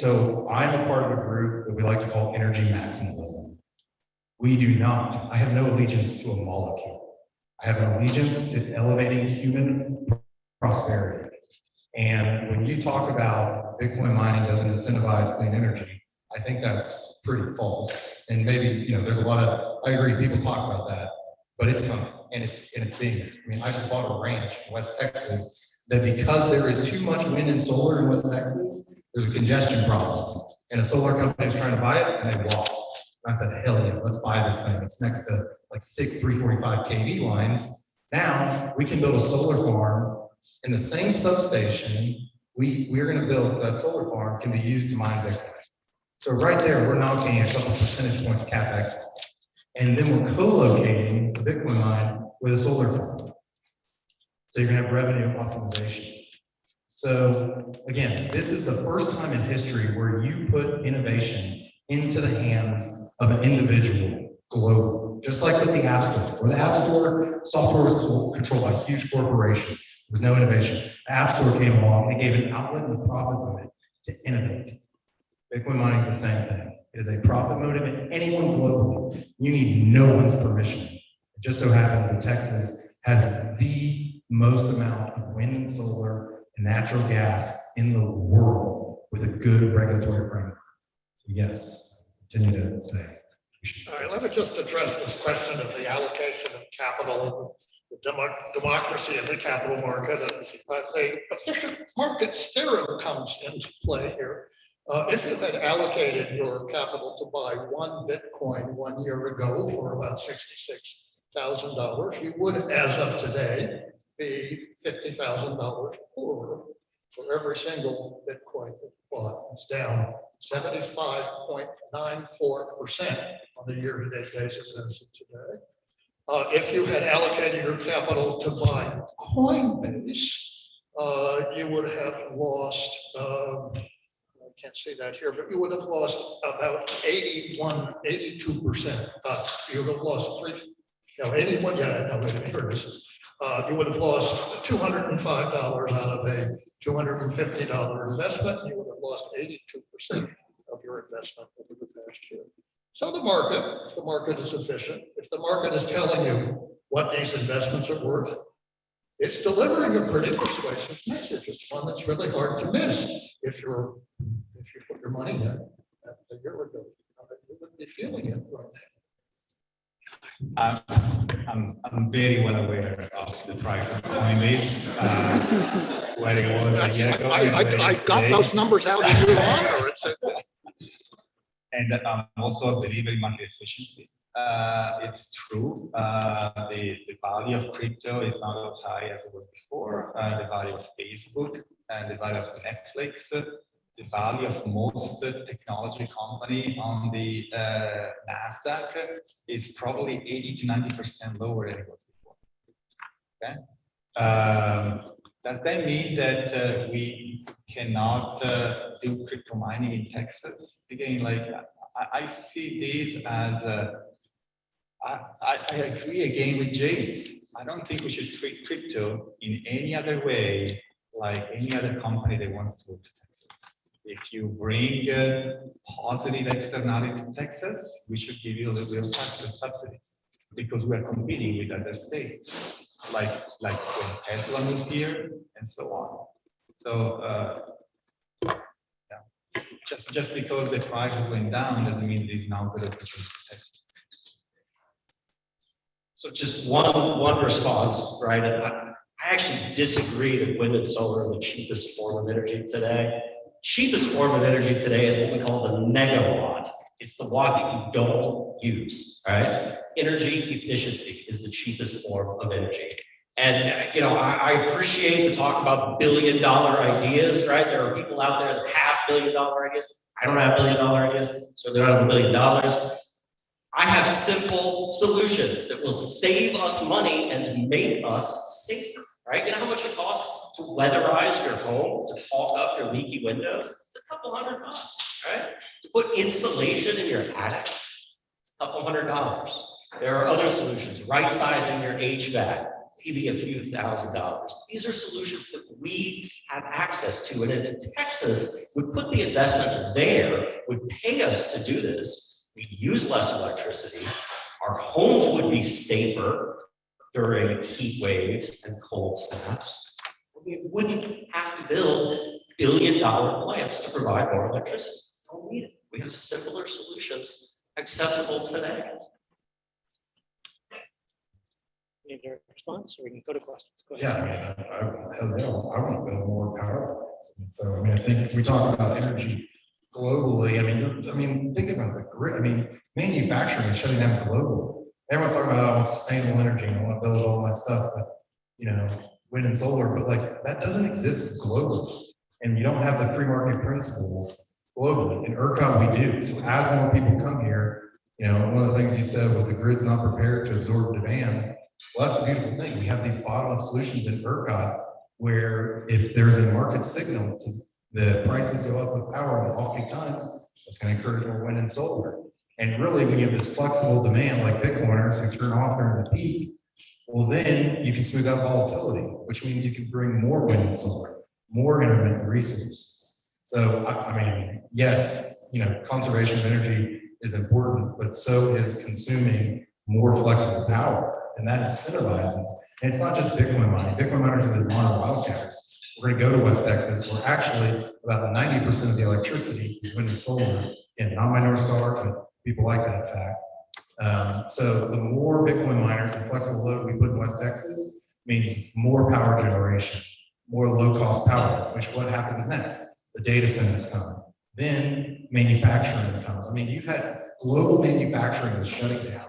So I'm a part of a group that we like to call energy maximalism. We do not. I have no allegiance to a molecule. I have an allegiance to elevating human prosperity. And when you talk about Bitcoin mining doesn't incentivize clean energy, I think that's pretty false. And maybe, there's a lot of, I agree, people talk about that, but it's coming and it's being there. I mean, I just bought a ranch in West Texas that because there is too much wind and solar in West Texas, there's a congestion problem. And a solar company is trying to buy it and they walk. And I said, hell yeah, let's buy this thing. It's next to like 6 345 kV lines. Now we can build a solar farm in the same substation. We're going to build that solar farm can be used to mine Bitcoin. So right there, we're knocking a couple percentage points CapEx. And then we're co-locating the Bitcoin mine with a solar farm. So you're going to have revenue optimization. So again, this is the first time in history where you put innovation into the hands of an individual globally, just like with the App Store. Where the App Store software was controlled by huge corporations, there was no innovation. The App Store came along and it gave an outlet and a profit motive to innovate. Bitcoin mining is the same thing. It is a profit motive, and anyone globally, you need no one's permission. It just so happens that Texas has the most amount of wind and solar and natural gas in the world with a good regulatory framework. So yes, continue to say.
All right, let me just address this question of the allocation of capital, the democracy of the capital market. The efficient market theorem comes into play here. If you had allocated your capital to buy one Bitcoin 1 year ago for about $66,000, you would, as of today, be $50,000 poorer for every single Bitcoin that you bought. It's down 75.94% on a year-to-date basis as of today. If you had allocated your capital to buy Coinbase, you would have lost, I can't see that here, but you would have lost about 82%. You would have lost 81, yeah, no, here it is. You would have lost $205 out of a $250 investment. You would have lost 82% of your investment over the past year. So the market, if the market is efficient, if the market is telling you what these investments are worth, it's delivering a pretty persuasive message. It's one that's really hard to miss if you put your money in a year ago. You wouldn't be feeling it right now.
I'm very well aware of the price of Coinbase, where it was a year ago.
I got those numbers out of your honor.
And also delivery market efficiency. It's true. The value of crypto is not as high as it was before. The value of Facebook and the value of Netflix, the value of most technology company on the NASDAQ is probably 80 to 90% lower than it was before. Okay. Does that mean that we cannot do crypto mining in Texas? Again, like I see this as I agree again with James. I don't think we should treat crypto in any other way like any other company that wants to go to Texas. If you bring positive externality to Texas, we should give you a little bit of tax and subsidies because we are competing with other states, like when Tesla moved here and so on. So yeah, just because the price is going down doesn't mean it is now good opportunity for Texas.
So just one response, right? I actually disagree that wind and solar are the cheapest form of energy today. Cheapest form of energy today is what we call the megawatt. It's the watt that you don't use, right? Energy efficiency is the cheapest form of energy. And, I appreciate the talk about billion-dollar ideas, right? There are people out there that have billion-dollar ideas. I don't have billion-dollar ideas, so they don't have $1 billion. I have simple solutions that will save us money and make us safer, right? You know how much it costs to weatherize your home, to caulk up your leaky windows? It's a couple $100, right? To put insulation in your attic, it's a couple $100. There are other solutions, right sizing your HVAC, maybe a few $1,000s. These are solutions that we have access to. And if Texas would put the investment there, would pay us to do this, we'd use less electricity. Our homes would be safer during heat waves and cold snaps. We wouldn't have to build billion-dollar plants to provide more electricity. We don't need it. We have simpler solutions accessible today.
Need your response, or we can go to questions. Go ahead.
Yeah, I mean, I want to build more power plants. And so, I mean, I think we talk about energy globally. I mean, think about the grid. I mean, manufacturing is shutting down globally. Everyone's talking about, I want sustainable energy and I want to build all my stuff, but, you know, wind and solar, but like, that doesn't exist globally. And you don't have the free market principles globally. In ERCOT, we do. So as more people come here, you know, one of the things you said was the grid's not prepared to absorb demand. Well, that's the beautiful thing. We have these bottom-up solutions in ERCOT where if there's a market signal to the prices go up with power in the off-peak times, that's going to encourage more wind and solar. And really, when you have this flexible demand like Bitcoiners who turn off during the peak, well, then you can smooth out volatility, which means you can bring more wind and solar, more intermittent resources. So, I mean, yes, you know, conservation of energy is important, but so is consuming more flexible power. And that incentivizes, and it's not just Bitcoin mining. Bitcoin miners are the modern wildcatters. We're going to go to West Texas, where actually about 90% of the electricity is wind and solar. And not my North Star, but people like that fact. So the more Bitcoin miners and flexible load we put in West Texas means more power generation, more low-cost power. Which what happens next? The data centers come. Then manufacturing comes. I mean, you've had global manufacturing is shutting down.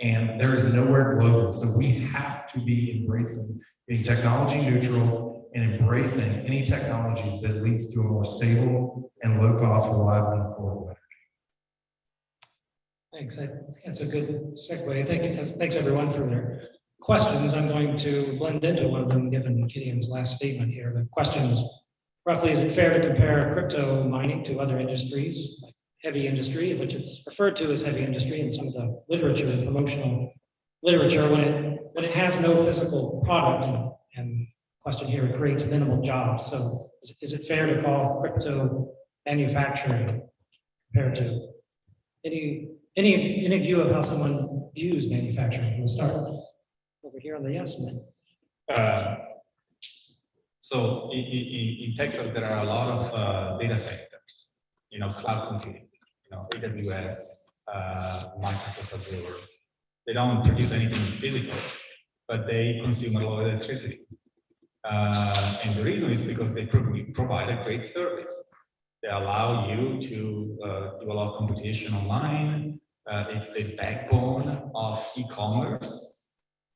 And there is nowhere global. So we have to be embracing being technology neutral and embracing any technologies that leads to a more stable and low cost, reliable, and affordable energy.
Thanks. I think that's a good segue. Thanks everyone for their questions. I'm going to blend into one of them given Gideon's last statement here. The question is roughly, is it fair to compare crypto mining to other industries, like heavy industry, which it's referred to as heavy industry in some of the literature, promotional literature, when it has no physical product, and question here, it creates minimal jobs. So is it fair to call crypto manufacturing compared to any view of how someone views manufacturing? We'll start over here on the yes man.
So in Texas, there are a lot of data centers, you know, cloud computing, you know, AWS, Microsoft Azure. They don't produce anything physical, but they consume a lot of electricity. And the reason is because they provide a great service. They allow you to do a lot of computation online. It's the backbone of e-commerce.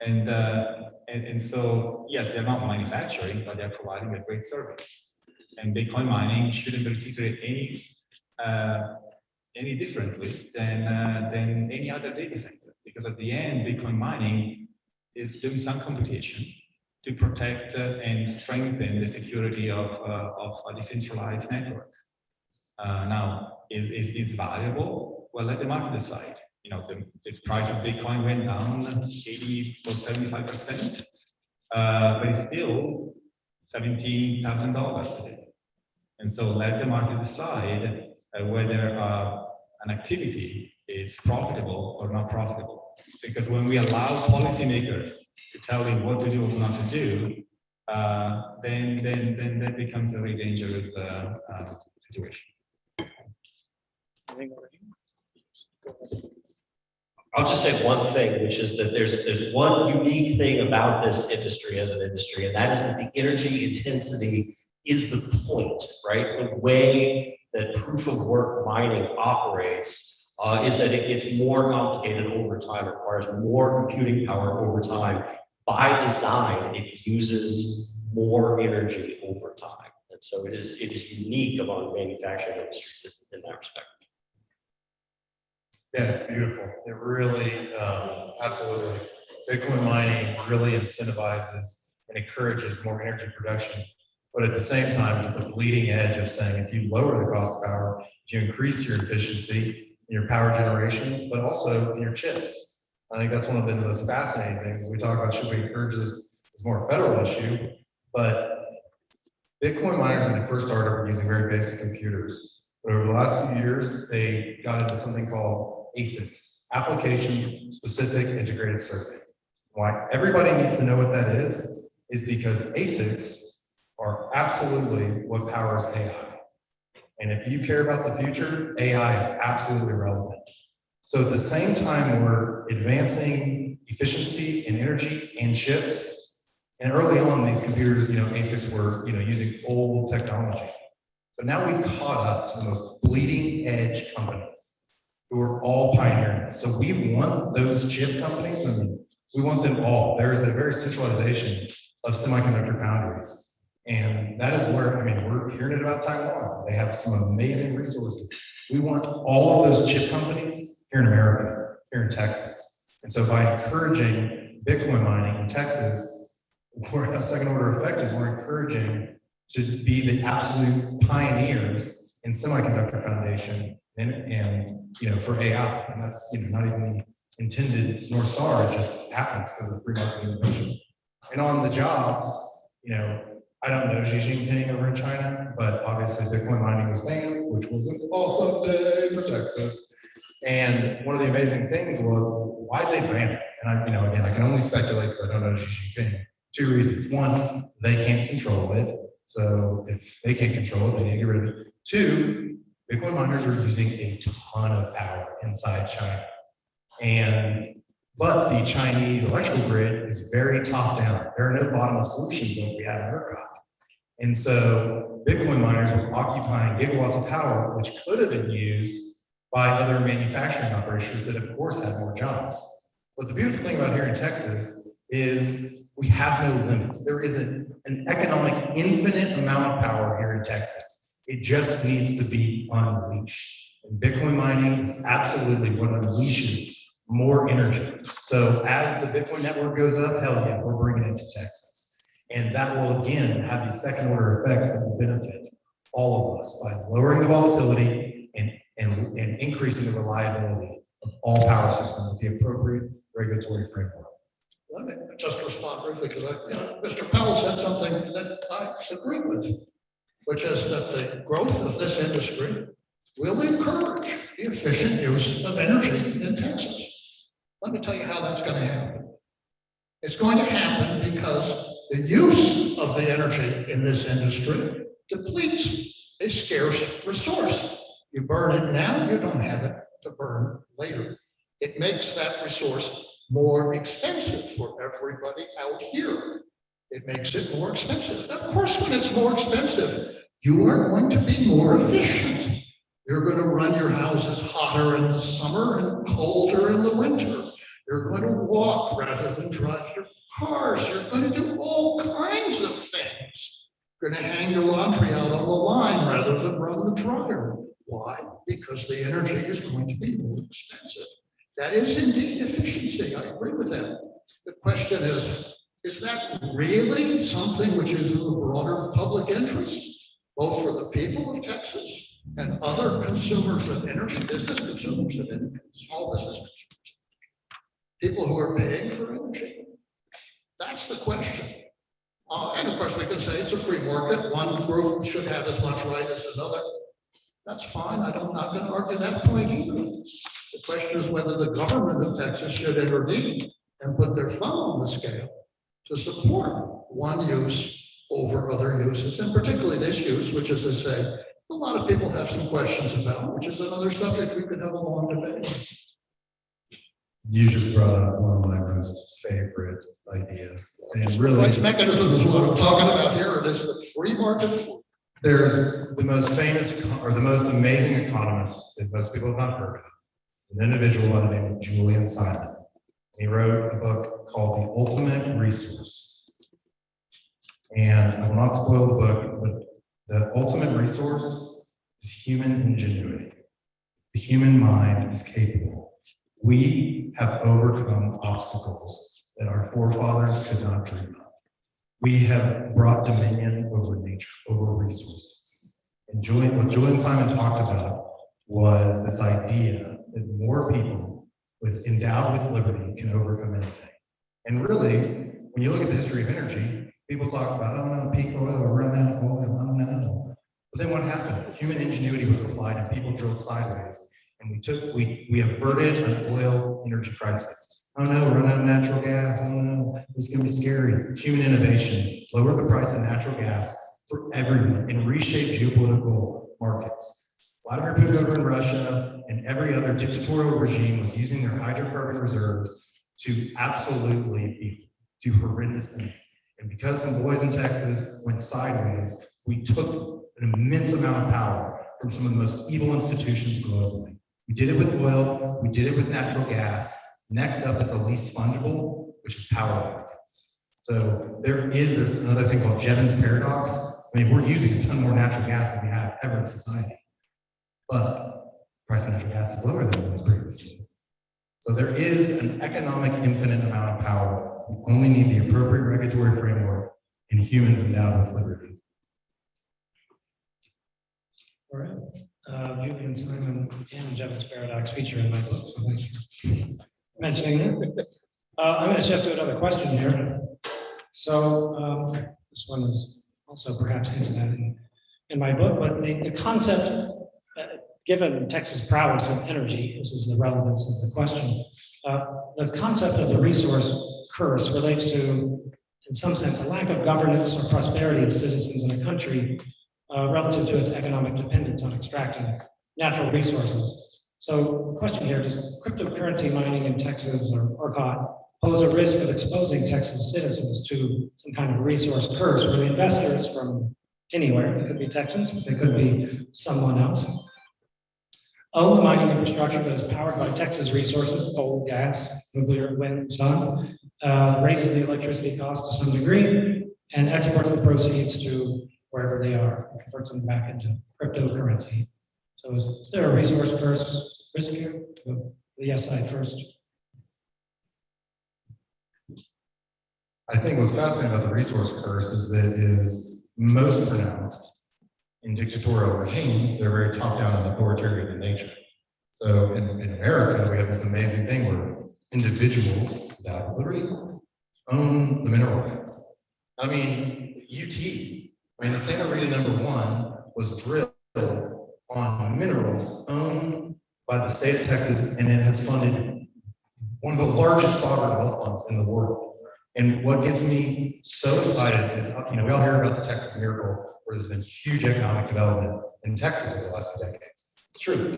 And so, yes, they're not manufacturing, but they're providing a great service. And Bitcoin mining shouldn't be treated any differently than any other data center. Because at the end, Bitcoin mining is doing some computation to protect and strengthen the security of a decentralized network. Now, is this valuable? Well, let the market decide. You know, the price of Bitcoin went down 80 or 75%, but it's still $17,000 today. And so let the market decide whether an activity is profitable or not profitable. Because when we allow policymakers to tell you what to do or not to do, then that becomes a very dangerous situation.
I'll just say one thing, which is that there's one unique thing about this industry as an industry, and that is that the energy intensity is the point, right? The way that proof of work mining operates is that it gets more complicated over time, requires more computing power over time. By design, it uses more energy over time. And so it is unique among manufacturing industries in that respect.
Yeah, it's beautiful. It really, absolutely. Bitcoin mining really incentivizes and encourages more energy production. But at the same time, it's at the bleeding edge of saying if you lower the cost of power, if you increase your efficiency in your power generation, but also in your chips. I think that's one of the most fascinating things. We talk about should we encourage this as more federal issue, but Bitcoin miners, when they first started, were using very basic computers. But over the last few years, they got into something called ASICs, Application Specific Integrated Circuit. Why everybody needs to know what that is because ASICs are absolutely what powers AI. And if you care about the future, AI is absolutely relevant. So at the same time, we're advancing efficiency in energy and chips. And early on, these computers, ASICs were, using old technology. But now we've caught up to the most bleeding edge companies who are all pioneering this. So we want those chip companies, we want them all. There is a very centralization of semiconductor foundries. And that is where, we're hearing it about Taiwan. They have some amazing resources. We want all of those chip companies here in America, here in Texas. And so by encouraging Bitcoin mining in Texas, we're a second order effect is we're encouraging to be the absolute pioneers in semiconductor foundation and for AI. And that's not even the intended North Star, it just happens because of free market innovation. And on the jobs, I don't know Xi Jinping over in China, but obviously Bitcoin mining was banned, which was an awesome day for Texas. And one of the amazing things was why they ban it. And again, I can only speculate because I don't know Xi Jinping. Two reasons. One, they can't control it. So if they can't control it, they need to get rid of it. Two, Bitcoin miners are using a ton of power inside China. But the Chinese electrical grid is very top down. There are no bottom up solutions like we have in ERCOT. And so Bitcoin miners were occupying gigawatts of power, which could have been used by other manufacturing operations that of course have more jobs. But the beautiful thing about here in Texas is we have no limits. There is an economic infinite amount of power here in Texas. It just needs to be unleashed. And Bitcoin mining is absolutely what unleashes more energy. So as the Bitcoin network goes up, hell yeah, we're bringing it to Texas. And that will again have these second order effects that will benefit all of us by lowering the volatility and increasing the reliability of all power systems with the appropriate regulatory framework.
Let me just respond briefly because Mr. Powell said something that I agree with, which is that the growth of this industry will encourage the efficient use of energy in Texas. Let me tell you how that's going to happen. It's going to happen because the use of the energy in this industry depletes a scarce resource. You burn it now, you don't have it to burn later. It makes that resource more expensive for everybody out here. It makes it more expensive. Of course, when it's more expensive, you are going to be more efficient. You're going to run your houses hotter in the summer and colder in the winter. You're going to walk rather than drive your cars. You're going to do all kinds of things. You're going to hang your laundry out on the line rather than run the dryer. Why? Because the energy is going to be more expensive. That is indeed efficiency. I agree with that. The question is that really something which is in the broader public interest, both for the people of Texas and other consumers of energy, business consumers of energy, small business consumers, people who are paying for energy? That's the question. And of course, we can say it's a free market. One group should have as much right as another. That's fine. I'm not going to argue that point either. The question is whether the government of Texas should intervene and put their thumb on the scale to support one use over other uses, and particularly this use, which, as I say, a lot of people have some questions about, which is another subject we could have a long debate.
You just brought up one of my most favorite ideas. And really,
Price mechanism is what I'm talking about here. It is the free market.
there's the most famous or the most amazing economist that most people have not heard of. It's an individual by the name of Julian Simon. He wrote a book called The Ultimate Resource. And I will not spoil the book, but the ultimate resource is human ingenuity. The human mind is capable. We have overcome obstacles that our forefathers could not dream of. We have brought dominion over nature, over resources. And what Julian Simon talked about was this idea that more people endowed with liberty can overcome anything. And really, when you look at the history of energy, people talk about, oh no, peak oil, or run out of oil, oh no. But then what happened? Human ingenuity was applied and people drilled sideways. And we averted an oil energy crisis. Oh no, run out of natural gas. Oh no, this is gonna be scary. Human innovation, lower the price of natural gas for everyone and reshape geopolitical markets. Vladimir Putin over in Russia and every other dictatorial regime was using their hydrocarbon reserves to absolutely do horrendous things. And because some boys in Texas went sideways, we took an immense amount of power from some of the most evil institutions globally. We did it with oil, we did it with natural gas. Next up is the least fungible, which is power markets. So there's another thing called Jevons paradox. I mean, we're using a ton more natural gas than we have ever in society. But price of natural gas is lower than it was previously. So there is an economic infinite amount of power. We only need the appropriate regulatory framework and humans endowed with liberty.
All right. Julian Simon and Jevons paradox feature in my book, so thanks for mentioning it. I'm going to shift to another question here. So this one is also perhaps hinted at in my book, but the concept, given Texas' prowess in energy, this is the relevance of the question. The concept of the resource curse relates to, in some sense, a lack of governance or prosperity of citizens in a country relative to its economic dependence on extracting natural resources. So the question here, does cryptocurrency mining in Texas or ERCOT pose a risk of exposing Texas citizens to some kind of resource curse where the investors from anywhere, it could be Texans, it could be someone else, own the mining infrastructure that is powered by Texas resources, coal, gas, nuclear, wind, sun, raises the electricity cost to some degree, and exports the proceeds to wherever they are, and converts them back into cryptocurrency. So is there a resource curse risk here? The yes side first.
I think what's fascinating about the resource curse is that it is most pronounced in dictatorial regimes. They're very top-down and authoritarian in nature. So in America, we have this amazing thing where individuals without liberty own the mineral rights. I mean, the Santa Rita #1 was drilled on minerals owned by the state of Texas, and it has funded one of the largest sovereign wealth funds in the world. And what gets me so excited is, we all hear about the Texas miracle, where there's been huge economic development in Texas over the last few decades. It's true,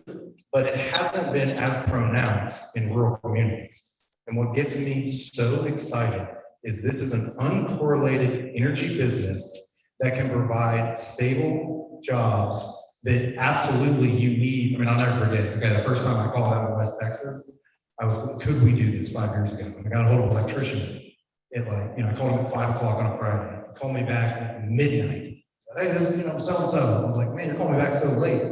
but it hasn't been as pronounced in rural communities. And what gets me so excited is this is an uncorrelated energy business that can provide stable jobs that absolutely you need. I mean, I'll never forget, okay, the first time I called out in West Texas, could we do this 5 years ago? I got a hold of an electrician. I called him at 5 o'clock on a Friday. He called me back at midnight. Said, hey, this is, so-and-so. I was like, man, you're calling me back so late.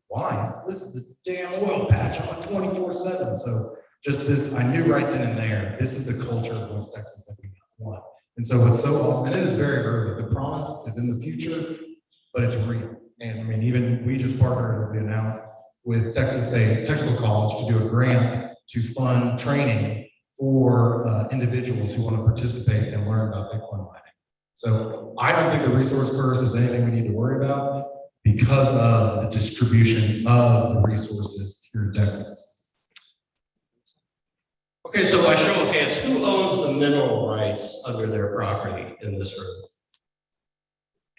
Why? This is the damn oil patch. I'm like 24/7. So just this, I knew right then and there, this is the culture of West Texas that we want. And so what's so awesome, and it is very early. The promise is in the future, but it's real. And I mean, even we just partnered, we announced with Texas State Technical College to do a grant to fund training for individuals who want to participate and learn about Bitcoin mining. So I don't think the resource curse is anything we need to worry about because of the distribution of the resources here in Texas.
Okay, so by show of hands, who owns the mineral rights under their property in this room?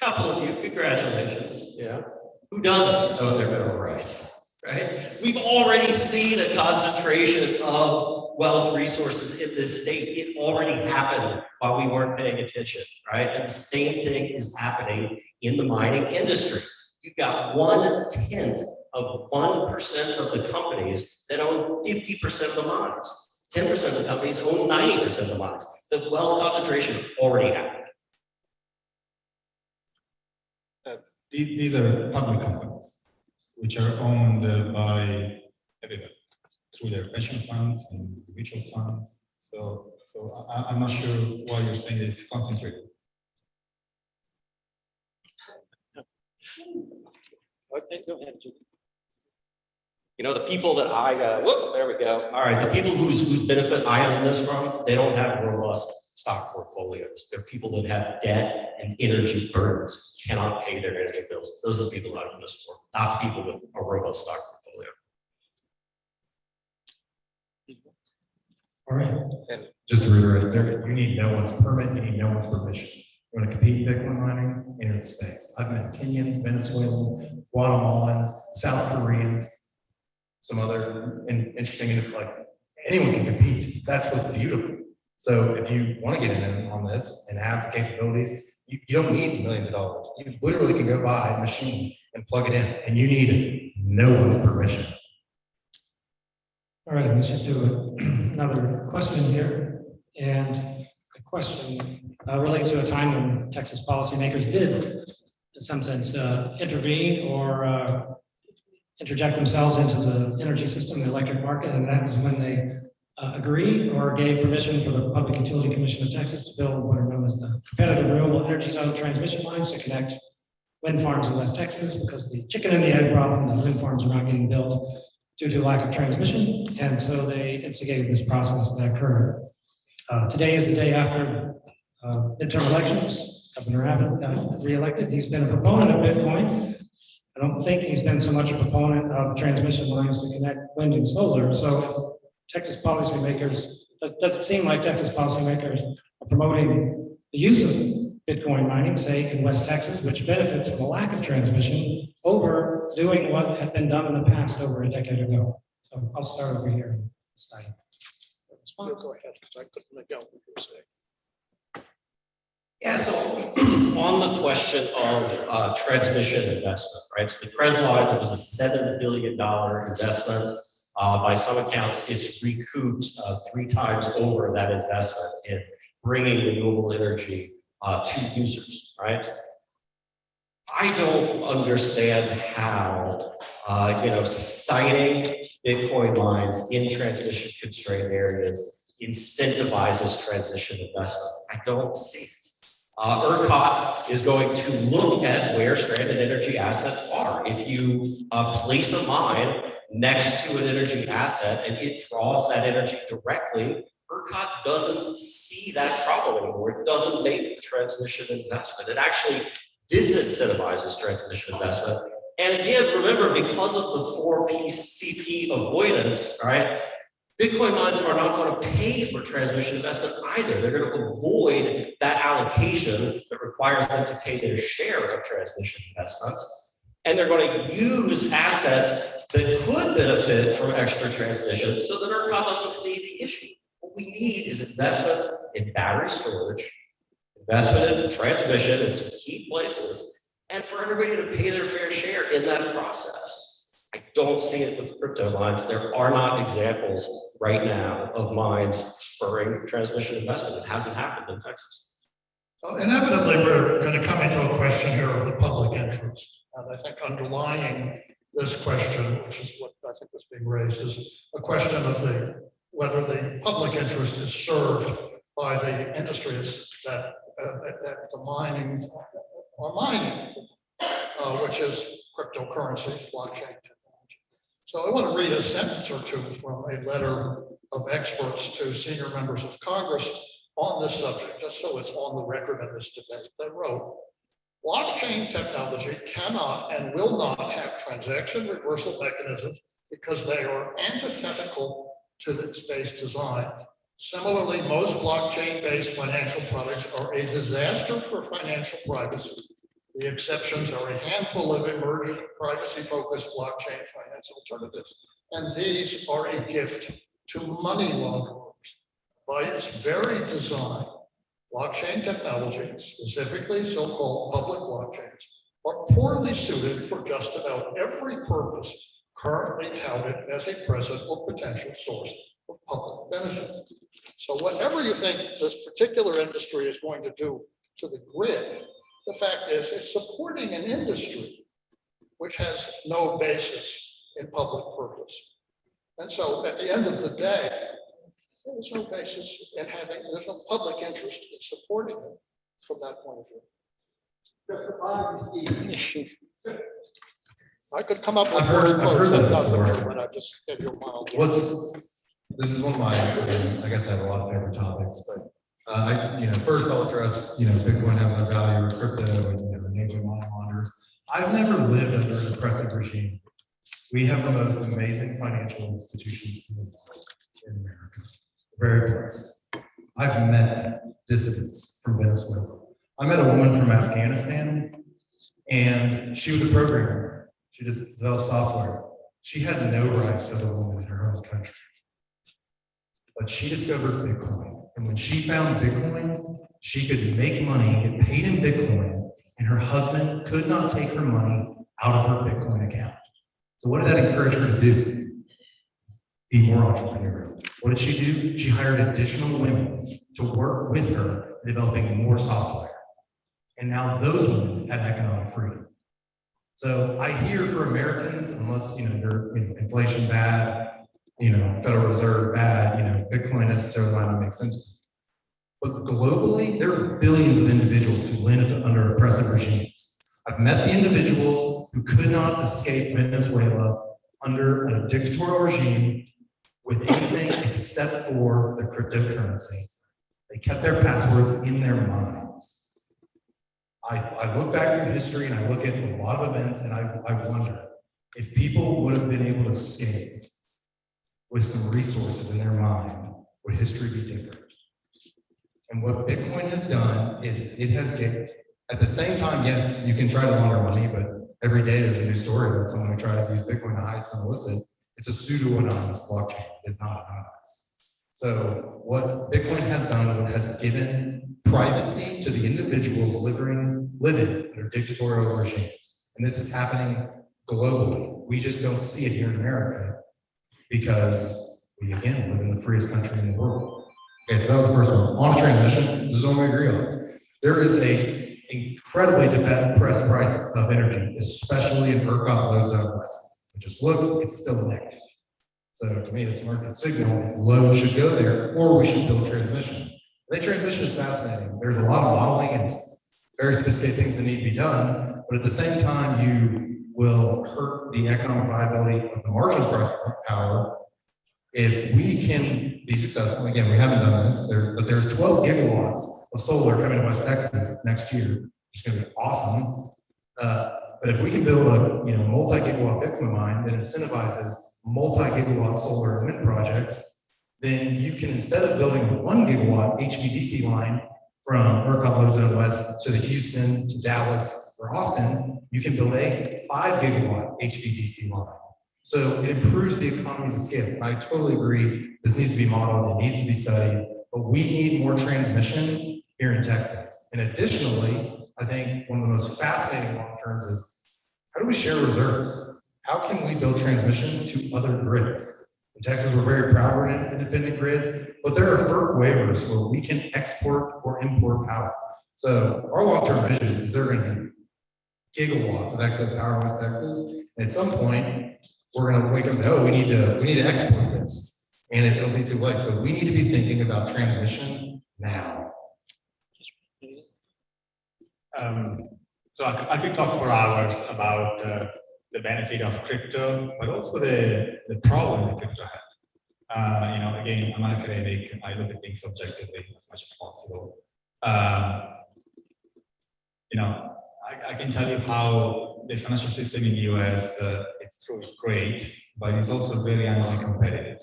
Couple of you, congratulations. Yeah. Who doesn't own their mineral rights, right? We've already seen a concentration of wealth resources in this state. It already happened while we weren't paying attention, right? And the same thing is happening in the mining industry. You've got 1/10 of 1% of the companies that own 50% of the mines. 10% of the companies own 90% of the mines. The wealth concentration already happened.
These are public companies.
which are owned by everybody through their pension funds and mutual funds. So I'm not sure why you're saying it's concentrated.
Okay, go ahead, Julie.
You know, the people that there we go. All right, the people whose benefit I am in this from, they don't have robust stock portfolios. They're people that have debt and energy burdens, cannot pay their energy bills. Those are the people that I'm in this for, not the people with a robust stock portfolio.
All right.
And just to reiterate, you need no one's permit, you need no one's permission. You want to compete in Bitcoin mining, enter the space. I've met Kenyans, Venezuelans, Guatemalans, South Koreans, some other interesting, like anyone can compete. That's what's beautiful. So if you want to get in on this and have the capabilities, you don't need millions of dollars. You literally can go buy a machine and plug it in, and you need no one's permission.
All right, we should do another question here. And the question relates to a time when Texas policymakers did, in some sense, intervene or interject themselves into the energy system, the electric market, and that was when they agreed or gave permission for the Public Utility Commission of Texas to build what are known as the competitive renewable energy zone transmission lines to connect wind farms in West Texas, because the chicken and the egg problem, the wind farms are not getting built due to lack of transmission, and so they instigated this process that occurred. Today is the day after midterm elections. Governor Abbott got reelected. He's been a proponent of Bitcoin. I don't think he's been so much a proponent of transmission lines to connect wind and solar. So Texas policymakers, does it seem like Texas policymakers are promoting the use of Bitcoin mining, say in West Texas, which benefits from a lack of transmission, over doing what had been done in the past over a decade ago? So I'll start over here.
No, go ahead, because I couldn't make out what you were saying.
Yeah, so on the question of transmission investment, right? So the Crez lines, it was a $7 billion investment. By some accounts, it's recouped 3 times over that investment in bringing renewable energy to users, right? I don't understand how, citing Bitcoin mines in transmission constrained areas incentivizes transition investment. I don't see it. ERCOT is going to look at where stranded energy assets are. If you place a mine next to an energy asset and it draws that energy directly, ERCOT doesn't see that problem anymore. It doesn't make the transmission investment. It actually disincentivizes transmission investment. And again, remember, because of the 4-piece CP avoidance, right? Bitcoin mines are not going to pay for transmission investment either. They're going to avoid that allocation that requires them to pay their share of transmission investments. And they're going to use assets that could benefit from extra transmission so that ERCOT doesn't see the issue. What we need is investment in battery storage, investment in transmission in some key places, and for everybody to pay their fair share in that process. I don't see it with crypto mines. There are not examples right now of mines spurring transmission investment. It hasn't happened in Texas.
So inevitably, we're going to come into a question here of the public interest. And I think underlying this question, which is what I think was being raised, is a question of whether the public interest is served by the industries that the mining are mining, which is cryptocurrency, blockchain technology. So I want to read a sentence or two from a letter of experts to senior members of Congress on this subject, just so it's on the record in this debate. They wrote, blockchain technology cannot and will not have transaction reversal mechanisms because they are antithetical to its base design. Similarly, most blockchain-based financial products are a disaster for financial privacy. The exceptions are a handful of emergent privacy-focused blockchain finance alternatives, and these are a gift to money launderers. By its very design, blockchain technology, specifically so-called public blockchains, are poorly suited for just about every purpose currently touted as a present or potential source of public benefit. So whatever you think this particular industry is going to do to the grid, the fact is it's supporting an industry which has no basis in public purpose. And so at the end of the day, there's no basis in having, there's no public interest in supporting it from that point of view. I could come up with
I've heard
worse quotes,
that
not the
before.
true, but I just gave you a mild.
This is one of my, I guess I have a lot of favorite topics, but first I'll address, Bitcoin has no value or crypto and, enabling money launderers. I've never lived under an oppressive regime. We have the most amazing financial institutions in the world in America. Very blessed. I've met dissidents from Venezuela. I met a woman from Afghanistan and she was a programmer. She just developed software. She had no rights as a woman in her own country. But she discovered Bitcoin. And when she found Bitcoin, she could make money, get paid in Bitcoin, and her husband could not take her money out of her Bitcoin account. So what did that encourage her to do? Be more entrepreneurial. What did she do? She hired additional women to work with her in developing more software. And now those women have economic freedom. So I hear for Americans, unless they're inflation bad, Federal Reserve bad, Bitcoin necessarily might not make sense. But globally, there are billions of individuals who lived under oppressive regimes. I've met the individuals who could not escape Venezuela under a dictatorial regime with anything except for the cryptocurrency. They kept their passwords in their minds. I look back through history and I look at a lot of events and I wonder if people would have been able to escape with some resources in their mind, would history be different? And what Bitcoin has done is it has get, at the same time, yes, you can try to launder money, but every day there's a new story about someone who tries to use Bitcoin to hide some illicit. It's a pseudo-anonymous blockchain. It's not anonymous. So what Bitcoin has done has given privacy to the individuals living under dictatorial regimes. And this is happening globally. We just don't see it here in America because we, again, live in the freest country in the world. Okay, so that was the first one. On transmission, this is what we agree on. There is a incredibly depressed price of energy, especially in ERCOT load zone west. But just look, it's still negative. So to me, that's market signal. Load should go there, or we should build transmission. The transmission is fascinating. There's a lot of modeling and very sophisticated things that need to be done, but at the same time, you will hurt the economic viability of the marginal price of power. If we can be successful, again, we haven't done this, but there's 12 gigawatts of solar coming to West Texas next year, which is going to be awesome. But if we can build a multi-gigawatt Bitcoin mine that incentivizes multi-gigawatt solar and wind projects, then you can, instead of building a 1 gigawatt HVDC line from ERCOT load zone west to the Houston, to Dallas, or Austin, you can build a 5 gigawatt HVDC line. So it improves the economies of scale. I totally agree. This needs to be modeled. It needs to be studied. But we need more transmission here in Texas. And additionally, I think one of the most fascinating long terms is how do we share reserves? How can we build transmission to other grids? In Texas, we're very proud we're an independent grid, but there are FERC waivers where we can export or import power. So our long-term vision is there are going to be gigawatts of excess power in West Texas. And at some point, we're going to wake up and say, oh, we need to export this. And it'll be too late. So we need to be thinking about transmission now.
So I could talk for hours about the benefit of crypto, but also the problem that crypto has. Again, I'm an academic. I look at things objectively as much as possible. I can tell you how the financial system in the US, it's true, it's great, but it's also very anti-competitive.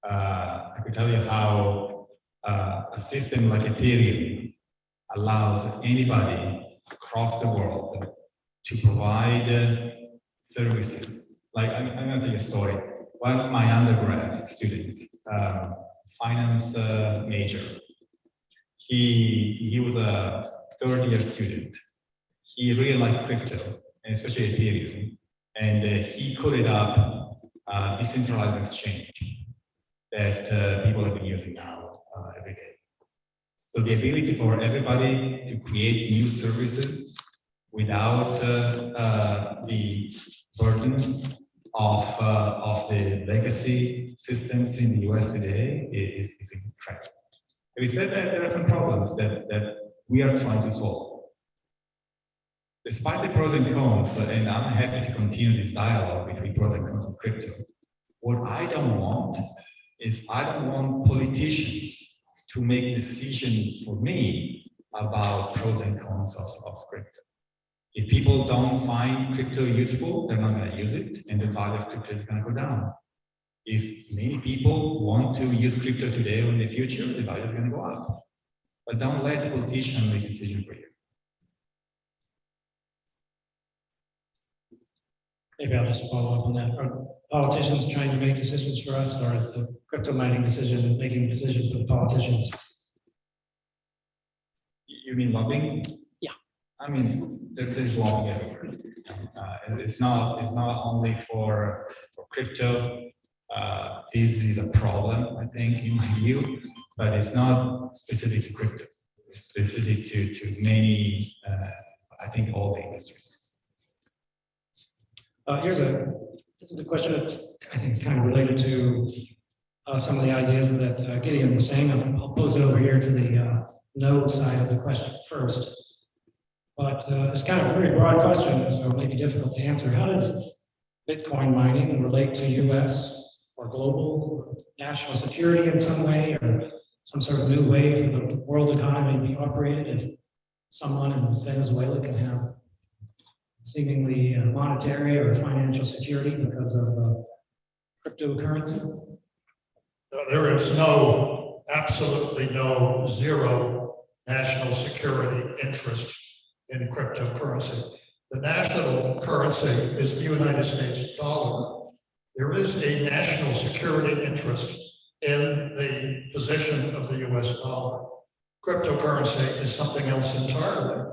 I can tell you how a system like Ethereum allows anybody across the world to provide services. Like, I'm going to tell you a story. One of my undergrad students, finance major, he was a third-year student. He really liked crypto, and especially Ethereum, and he coded up a decentralized exchange that people have been using now every day. So the ability for everybody to create new services without the burden of the legacy systems in the US today is incredible. We said that there are some problems that we are trying to solve. Despite the pros and cons, and I'm happy to continue this dialogue between pros and cons of crypto, what I don't want is I don't want politicians to make decisions for me about pros and cons of crypto. If people don't find crypto useful, they're not going to use it, and the value of crypto is going to go down. If many people want to use crypto today or in the future, the value is going to go up. But don't let the politician make a decision for you.
Maybe I'll just follow up on that. Are politicians trying to make decisions for us, or is the crypto mining decision making decision for the politicians?
You mean lobbying?
Yeah.
I mean, there's lobbying everywhere. It's not only for crypto. This is a problem, I think, in my view, but it's not specific to crypto. It's specific to many, I think, all the industries.
This is a question that's, I think, is kind of related to some of the ideas that Gideon was saying. I'll pose it over here to the no side of the question first. But it's kind of a very broad question, so it may be difficult to answer. How does Bitcoin mining relate to US or global or national security in some way, or some sort of new way for the world economy to be operated if someone in Venezuela can have seemingly monetary or financial security because of cryptocurrency?
There is absolutely no zero national security interest in cryptocurrency. The national currency is the United States dollar. There is a national security interest in the position of the US dollar. Cryptocurrency is something else entirely.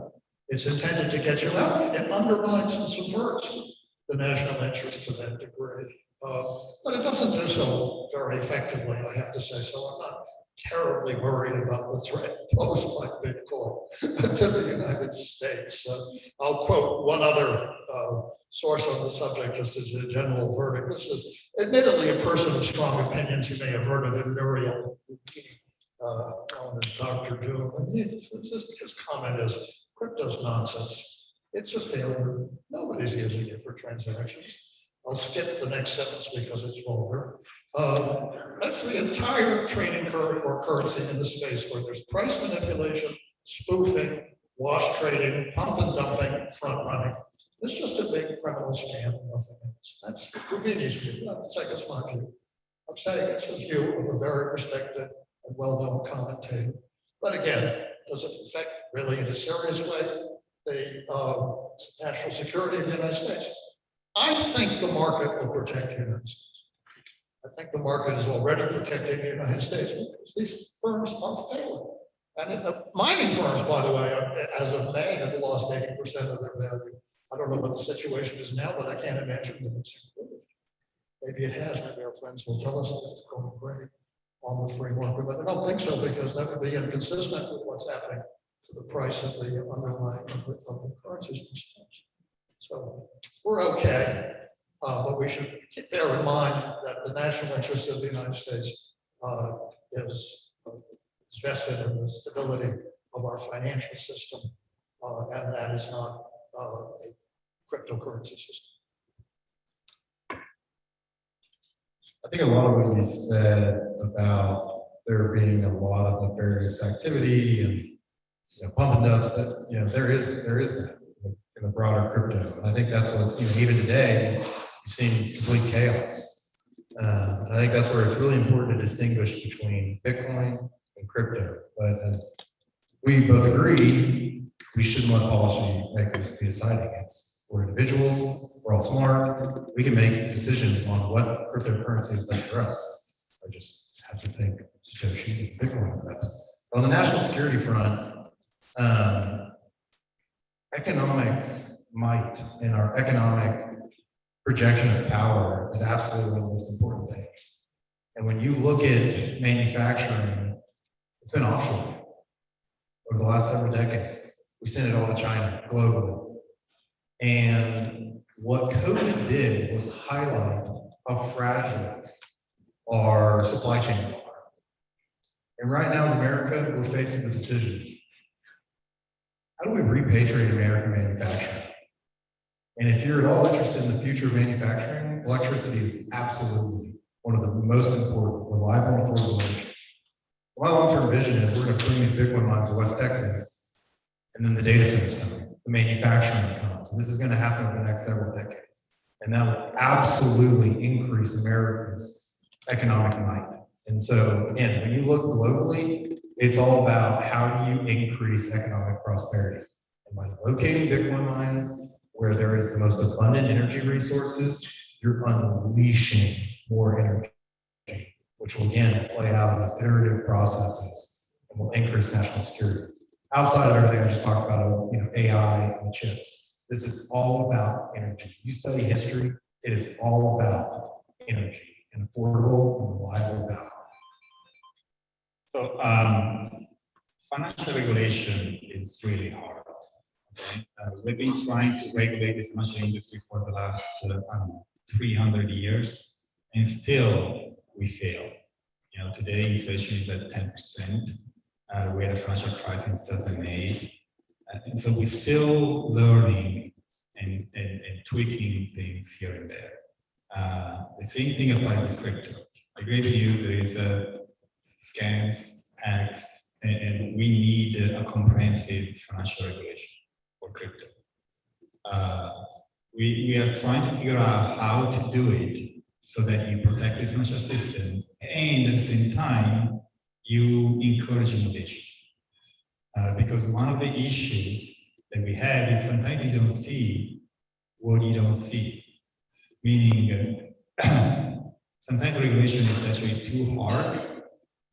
It's intended to get you out. It undermines and subverts the national interest to that degree. But it doesn't do so very effectively, I have to say. So I'm not terribly worried about the threat posed by Bitcoin to the United States. I'll quote one other source on the subject just as a general verdict. This is admittedly a person of strong opinions. You may have heard of him, Nouriel, known as Dr. Doom. And his comment is, crypto's nonsense. It's a failure. Nobody's using it for transactions. I'll skip the next sentence because it's vulgar. That's the entire trading currency in the space where there's price manipulation, spoofing, wash trading, pump and dumping, front running. It's just a big criminal scam and nothing else. That's Rubini's view. I'm not saying it's my view. I'm saying it's the view of a very respected and well-known commentator. But again, does it affect really in a serious way the national security of the United States? I think the market will protect the United States. I think the market is already protecting the United States because these firms are failing. And mining firms, by the way, as of May, have lost 80% of their value. I don't know what the situation is now, but I can't imagine that it's improved. Maybe it has. Maybe our friends will tell us that it's going great on the free market, but I don't think so because that would be inconsistent with what's happening to the price of the underlying of the currencies themselves. So we're okay, but we should bear in mind that the national interest of the United States is vested in the stability of our financial system, and that is not a cryptocurrency system.
I think a lot of what you said about there being a lot of nefarious activity and pump and dumps, that there is that in the broader crypto. And I think that's what even today you've seen complete chaos. And I think that's where it's really important to distinguish between Bitcoin and crypto. But as we both agree, we shouldn't let policymakers be deciding. We're individuals, we're all smart, we can make decisions on what cryptocurrency is best for us. I just have to think Satoshi's and Bitcoin are the best. But on the national security front, economic might and our economic projection of power is absolutely one of the most important things. And when you look at manufacturing, it's been offshore over the last several decades. We send it all to China globally. And what COVID did was highlight how fragile our supply chains are. And right now, as America, we're facing the decision. How do we repatriate American manufacturing? And if you're at all interested in the future of manufacturing, electricity is absolutely one of the most important, reliable, and affordable energy. My long-term vision is we're going to bring these Bitcoin mines to West Texas, and then the data centers come, the manufacturing comes. And this is going to happen over the next several decades. And that will absolutely increase America's economic might. And so, again, when you look globally, it's all about how do you increase economic prosperity. And by locating Bitcoin mines where there is the most abundant energy resources, you're unleashing more energy, which will again play out as iterative processes and will increase national security. Outside of everything I just talked about, AI and chips, this is all about energy. You study history, it is all about energy and affordable and reliable power.
So financial regulation is really hard. Okay? We've been trying to regulate the financial industry for the last 300 years, and still we fail. Today inflation is at 10%. We had a financial crisis in 2008, and so we're still learning and tweaking things here and there. The same thing applies to crypto. I agree with you. There is scams, hacks, and we need a comprehensive financial regulation for crypto. We are trying to figure out how to do it so that you protect the financial system and at the same time you encourage innovation. Because one of the issues that we have is sometimes you don't see what you don't see. Meaning sometimes regulation is actually too hard,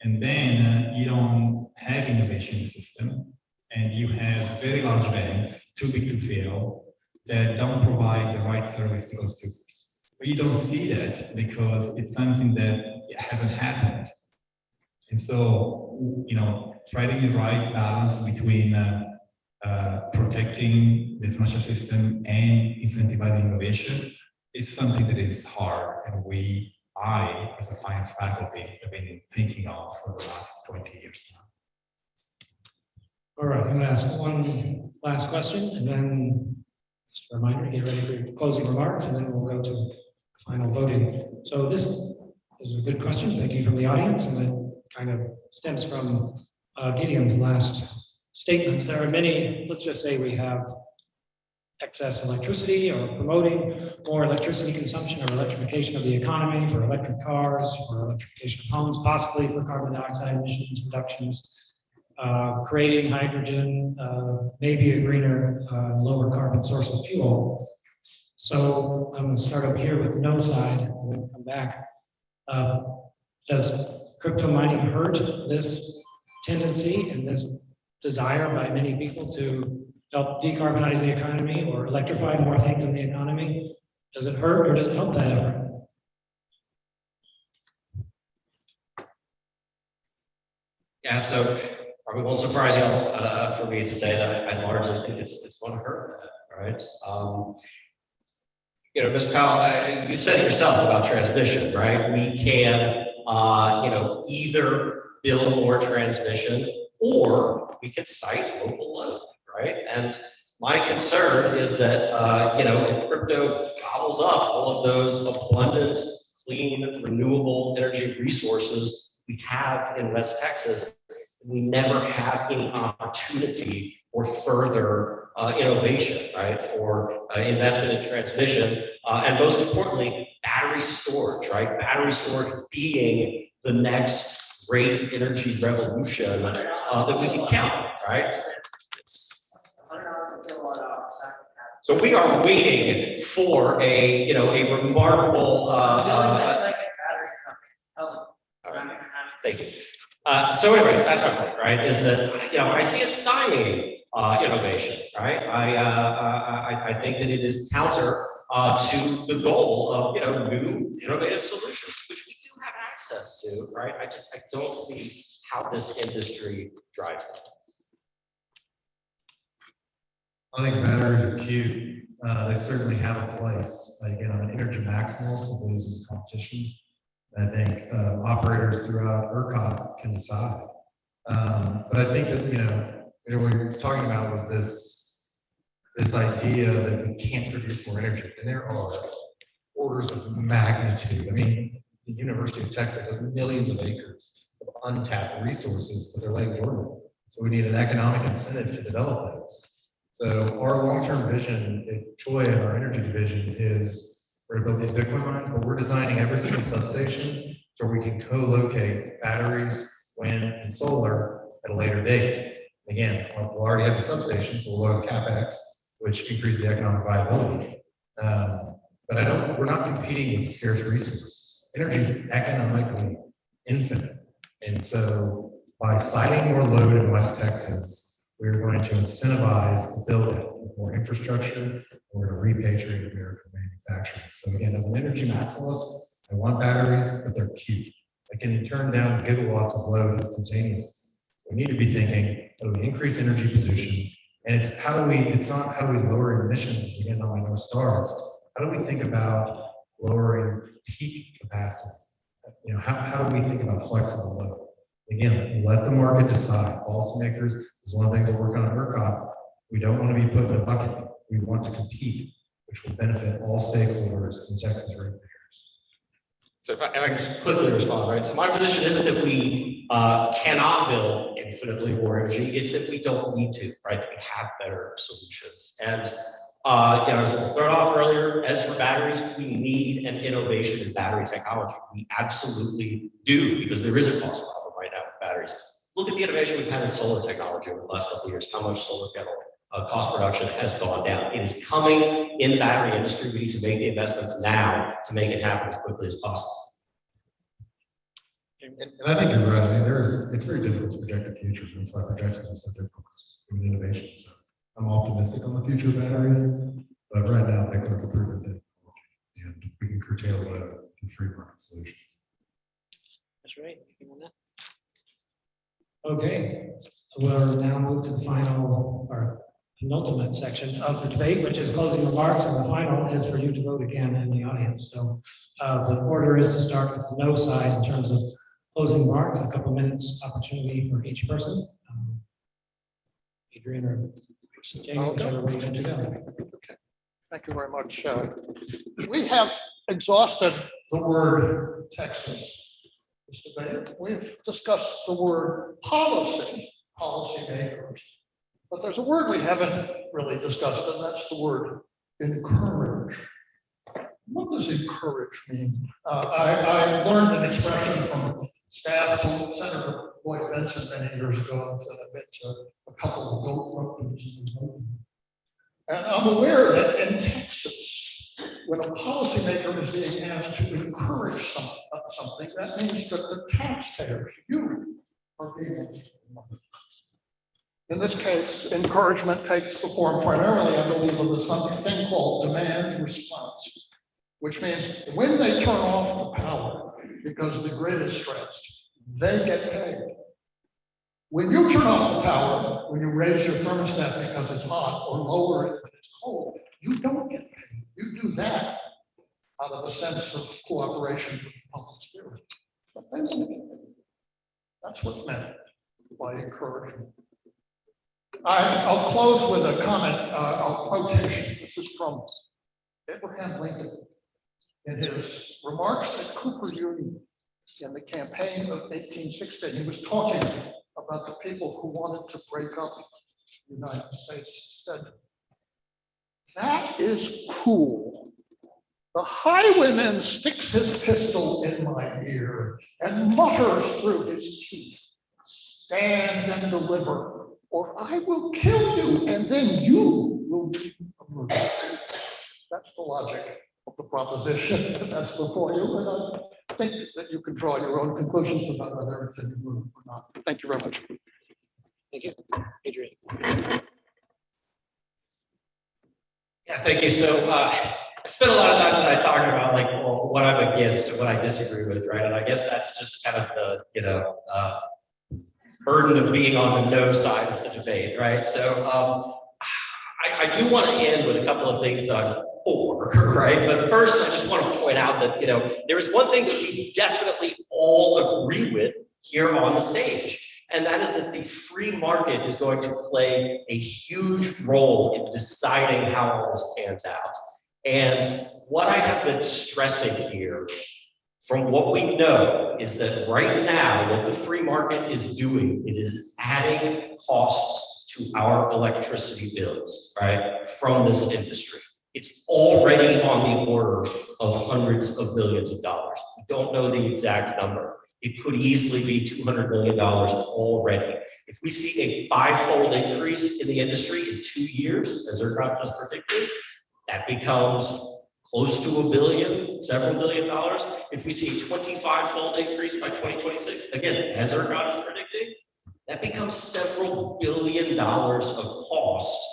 and then you don't have innovation in the system, and you have very large banks, too big to fail, that don't provide the right service to consumers. But you don't see that because it's something that hasn't happened. And so, finding the right balance between protecting the financial system and incentivizing innovation is something that is hard, and I, as a finance faculty, have been thinking of for the last 20 years now.
All right, I'm going to ask one last question, and then just a reminder, get ready for your closing remarks, and then we'll go to final voting. So this is a good question. Thank you from the audience, and it kind of stems from Gideon's last statements. There are many, let's just say we have excess electricity or promoting more electricity consumption or electrification of the economy for electric cars, for electrification of homes, possibly for carbon dioxide emissions reductions, creating hydrogen, maybe a greener, lower carbon source of fuel. So I'm going to start over here with no side and then come back. Does crypto mining hurt this tendency and this desire by many people to help decarbonize the economy or electrify more things in the economy? Does it hurt or does it help that effort?
Yeah, so probably won't surprise y'all for me to say that I largely think it's going to hurt that, right? Ms. Powell, you said it yourself about transmission, right? We can, either build more transmission or we can site local load, right? And my concern is that, if crypto gobbles up all of those abundant, clean, renewable energy resources we have in West Texas, we never have any opportunity for further innovation, right? For investment in transmission, and most importantly, battery storage, right? Battery storage being the next great energy revolution that we can count on, right? So we are waiting for a remarkable. Thank you. So anyway, that's my point, right? Is that I see it stymieing innovation, right? I think that it is counter to the goal of new innovative solutions, which we do have access to, right? I don't see how this industry drives that.
I think batteries are cute. They certainly have a place. Again, I'm an energy maximalist for those in the competition. I think operators throughout ERCOT can decide. But I think that, what we were talking about was this idea that we can't produce more energy. And there are orders of magnitude. I mean, the University of Texas has millions of acres of untapped resources, but they're laying dormant. So we need an economic incentive to develop those. So our long-term vision at Troy and our energy division is we're going to build these Bitcoin mines, but we're designing every single substation so we can co-locate batteries, wind, and solar at a later date. Again, we'll already have the substation, so we'll lower CapEx, which increases the economic viability. But we're not competing with a scarce resource. Energy is economically infinite. And so by siting more load in West Texas, we're going to incentivize the build out of more infrastructure. We're going to repatriate American manufacturing. So again, as an energy maximalist, I want batteries, but they're cute. I can turn down gigawatts of load instantaneously. So we need to be thinking, how do we increase energy position? And it's not how do we lower emissions again on my North Stars. How do we think about lowering peak capacity? How do we think about flexible load? Again, let the market decide. Policymakers is one of the things that work on ERCOT. We don't want to be put in a bucket. We want to compete, which will benefit all stakeholders in Texas ratepayers.
So if I can quickly respond, right? So my position isn't that we cannot build infinitely more energy, it's that we don't need to, right? We have better solutions. And as I started off earlier, as for batteries, we need an innovation in battery technology. We absolutely do, because there is a cost problem right now with batteries. Look at the innovation we've had in solar technology over the last couple of years, how much solar panel cost production has gone down. It is coming in the battery industry. We need to make the investments now to make it happen as quickly as possible.
And I think you're right. I mean, it's very difficult to project the future. That's why projections are so difficult in innovation. So I'm optimistic on the future of batteries, but right now, Bitcoin's a proven technology, and we can curtail the free market solution.
That's right. Anything on that?
Okay, we'll now move to the final or penultimate section of the debate, which is closing remarks, and the final is for you to vote again in the audience. So the order is to start with the no side in terms of closing remarks, a couple minutes opportunity for each person. Adrian or Jamie, whichever way you want to go.
Okay. Thank you very much. We have exhausted the word Texas. This debate. We've discussed the word policymakers, but there's a word we haven't really discussed, and that's the word encourage. What does encourage mean? I learned an expression from staff to Senator Boyd Benson many years ago, and I've been to a couple of goat rugby's. And I'm aware that in Texas, when a policymaker is being asked to encourage something, that means that the taxpayers, you, are being interested in money. In this case, encouragement takes the form primarily, I believe, of something called demand response, which means when they turn off the power because the grid is stressed, they get paid. When you turn off the power, when you raise your thermostat because it's hot or lower it when it's cold, you don't get paid. You do that out of a sense of cooperation with the public spirit. But they won't get paid. That's what's meant by encouragement. I'll close with a comment, a quotation. This is from Abraham Lincoln in his remarks at Cooper Union in the campaign of 1816. He was talking about the people who wanted to break up the United States. He said, "That is cruel. The highwayman sticks his pistol in my ear and mutters through his teeth, 'Stand and deliver, or I will kill you, and then you will be a murderer.'" That's the logic of the proposition that's before you, and I think that you can draw your own conclusions about whether it's in the room or not. Thank you very much.
Thank you. Adrian.
Yeah, thank you. So I spent a lot of time tonight talking about what I'm against and what I disagree with, right? And I guess that's just kind of the burden of being on the no side of the debate, right? So I do want to end with a couple of things that I'm for, right? But first, I just want to point out that, there is one thing that we definitely all agree with here on the stage, and that is that the free market is going to play a huge role in deciding how all this pans out. And what I have been stressing here, from what we know, is that right now, what the free market is doing, it is adding costs to our electricity bills, right, from this industry. It's already on the order of hundreds of millions of dollars. We don't know the exact number. It could easily be $200 million already. If we see a 5-fold increase in the industry in 2 years, as ERCOT just predicted, that becomes close to $1 billion, several billion dollars. If we see a 25-fold increase by 2026, again, as ERCOT is predicting, that becomes several $billion of cost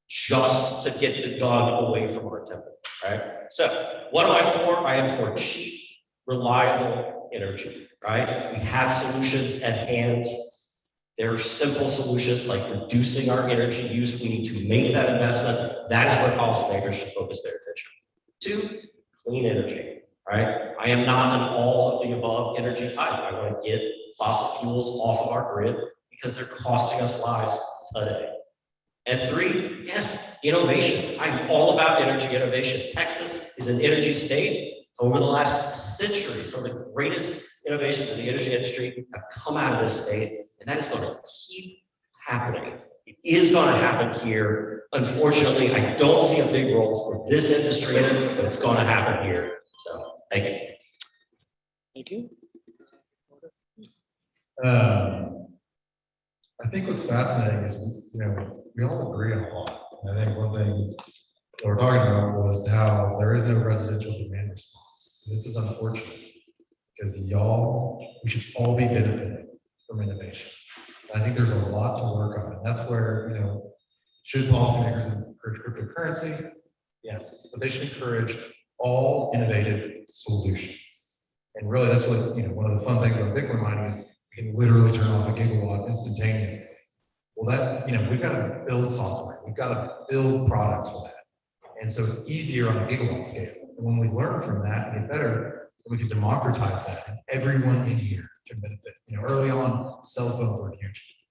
just to get the gun away from our temple, right? So what am I for? I am for cheap, reliable energy, right? We have solutions at hand. There are simple solutions like reducing our energy use. We need to make that investment. That is where policymakers should focus their attention. 2, clean energy, right? I am not an all of the above energy type. I want to get fossil fuels off of our grid because they're costing us lives today. And 3, yes, innovation. I'm all about energy innovation. Texas is an energy state. Over the last century, some of the greatest innovations in the energy industry have come out of this state, and that is going to keep happening. It is going to happen here. Unfortunately, I don't see a big role for this industry in it, but it's going to happen here. So, thank you.
Thank you.
I think what's fascinating is, we all agree on a lot. And I think one thing that we're talking about was how there is no residential demand response. This is unfortunate because we should all be benefiting from innovation. And I think there's a lot to work on. And that's where, should policymakers encourage cryptocurrency? Yes, but they should encourage all innovative solutions. And really, that's what, one of the fun things about Bitcoin mining is you can literally turn off a gigawatt instantaneously. Well, that, we've got to build software. We've got to build products for that. And so it's easier on a gigawatt scale. And when we learn from that and get better, we can democratize that. And everyone in here can benefit. Early on, cell phones were huge.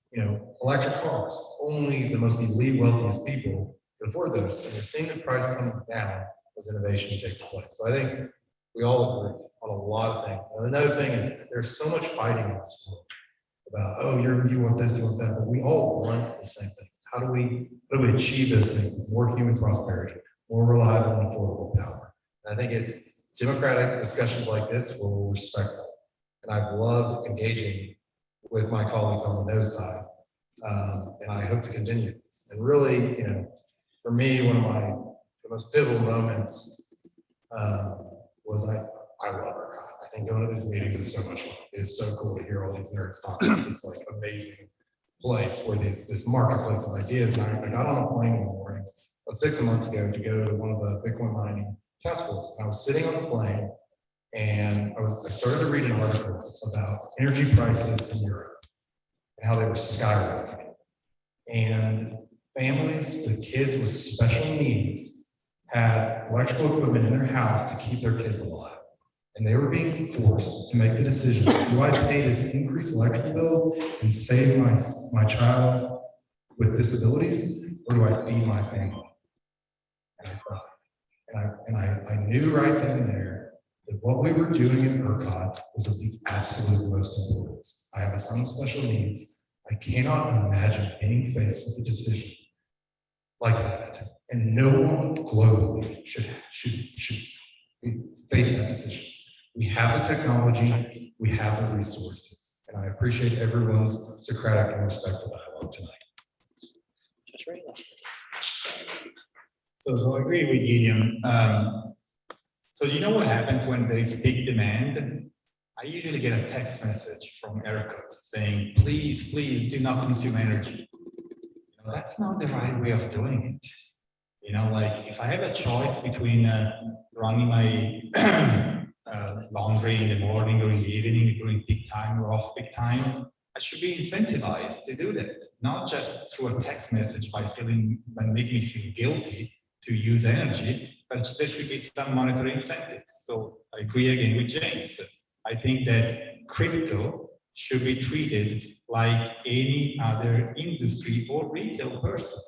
Electric cars, only the most elite, wealthiest people can afford those. And we're seeing the price come down as innovation takes place. So I think we all agree on a lot of things. And another thing is there's so much fighting in this world about, oh, you want this, you want that, but we all want the same things. How do we achieve those things? More human prosperity, more reliable and affordable power. And I think it's democratic discussions like this where we're respectful. And I've loved engaging with my colleagues on the no side. And I hope to continue this. And really, for me, one of the most pivotal moments was I love ERCOT. I think going to these meetings is so much fun. It's so cool to hear all these nerds talk about this amazing place where this marketplace of ideas. And I got on a plane one morning about 6 months ago to go to one of the Bitcoin mining task force. And I was sitting on the plane and I started to read an article about energy prices in Europe and how they were skyrocketing. And families with kids with special needs had electrical equipment in their house to keep their kids alive. And they were being forced to make the decision, do I pay this increased electrical bill and save my child with disabilities, or do I feed my family? And I cried. And I knew right then and there that what we were doing in ERCOT was of the absolute most importance. I have a son with special needs. I cannot imagine being faced with a decision like that. And no one globally should face that decision. We have the technology, we have the resources, and I appreciate everyone's Socratic and respectful dialogue tonight.
So I agree with Gideon. So you know what happens when there is big demand? I usually get a text message from ERCOT saying, please do not consume energy. That's not the right way of doing it. If I have a choice between running my laundry in the morning or in the evening during peak time or off peak time, I should be incentivized to do that, not just through a text message by make me feel guilty to use energy, but there should be some monetary incentives. So I agree again with James. I think that crypto should be treated like any other industry or retail person.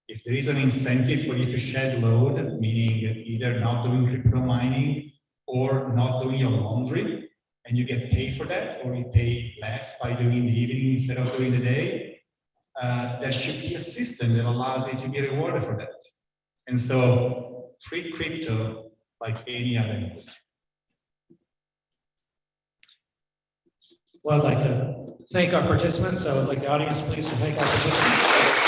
If there is an incentive for you to shed load, meaning either not doing crypto mining or not doing your laundry, and you get paid for that, or you pay less by doing in the evening instead of doing the day, there should be a system that allows you to be rewarded for that. And so treat crypto like any other industry.
Well, I'd like to thank our participants. I would like the audience, please, to thank our participants.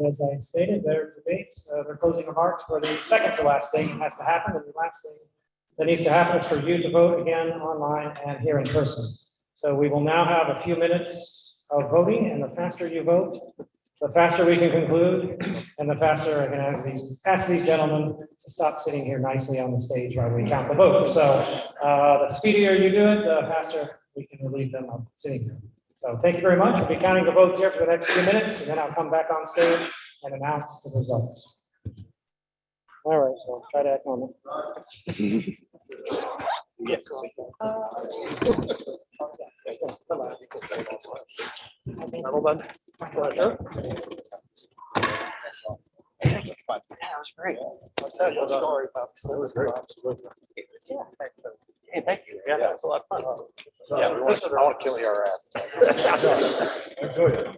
As I stated, their debates, their closing remarks for the second to last thing has to happen, and the last thing that needs to happen is for you to vote again online and here in person. So we will now have a few minutes of voting, and the faster you vote, the faster we can conclude, and the faster I can ask these gentlemen to stop sitting here nicely on the stage while we count the votes. So the speedier you do it, the faster we can relieve them of sitting here. So thank you very much. We'll be counting the votes here for the next few minutes, and then I'll come back on stage and announce the results. All right, so I'll try to act normal. Yes. That was great. I'll tell you a story about this. That was great. Hey, thank you. Yeah, that was a lot of fun. Yeah, we want to kill your ass. Good.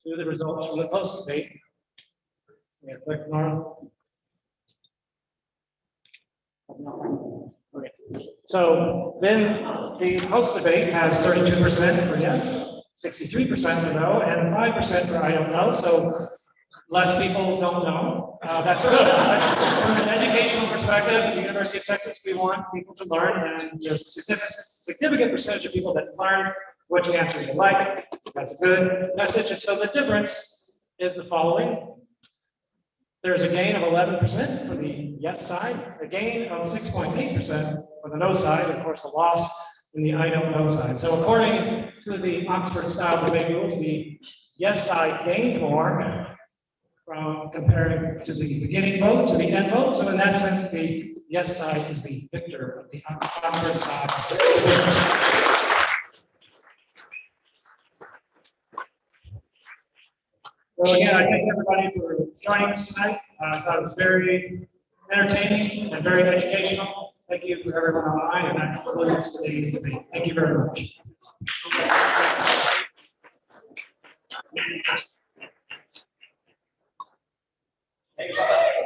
to the results from the post debate. Yeah, click Nora. Okay. So then the post debate has 32% for yes, 63% for no, and 5% for I don't know. So less people don't know. That's good. From an educational perspective, at the University of Texas, we want people to learn, and there's a significant percentage of people that learn which answers they like. That's a good message. And so the difference is the following. There's a gain of 11% for the yes side, a gain of 6.8% for the no side, of course, the loss in the I don't know side. So according to the Oxford style debate rules, the yes side gained more from comparing to the beginning vote to the end vote. So in that sense, the yes side is the victor of the Oxford style debate. So again, I thank everybody for joining us tonight. I thought it was very entertaining and very educational. Thank you for everyone online, and that concludes today's debate. Thank you very much.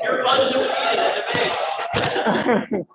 You're fun to read in the debates.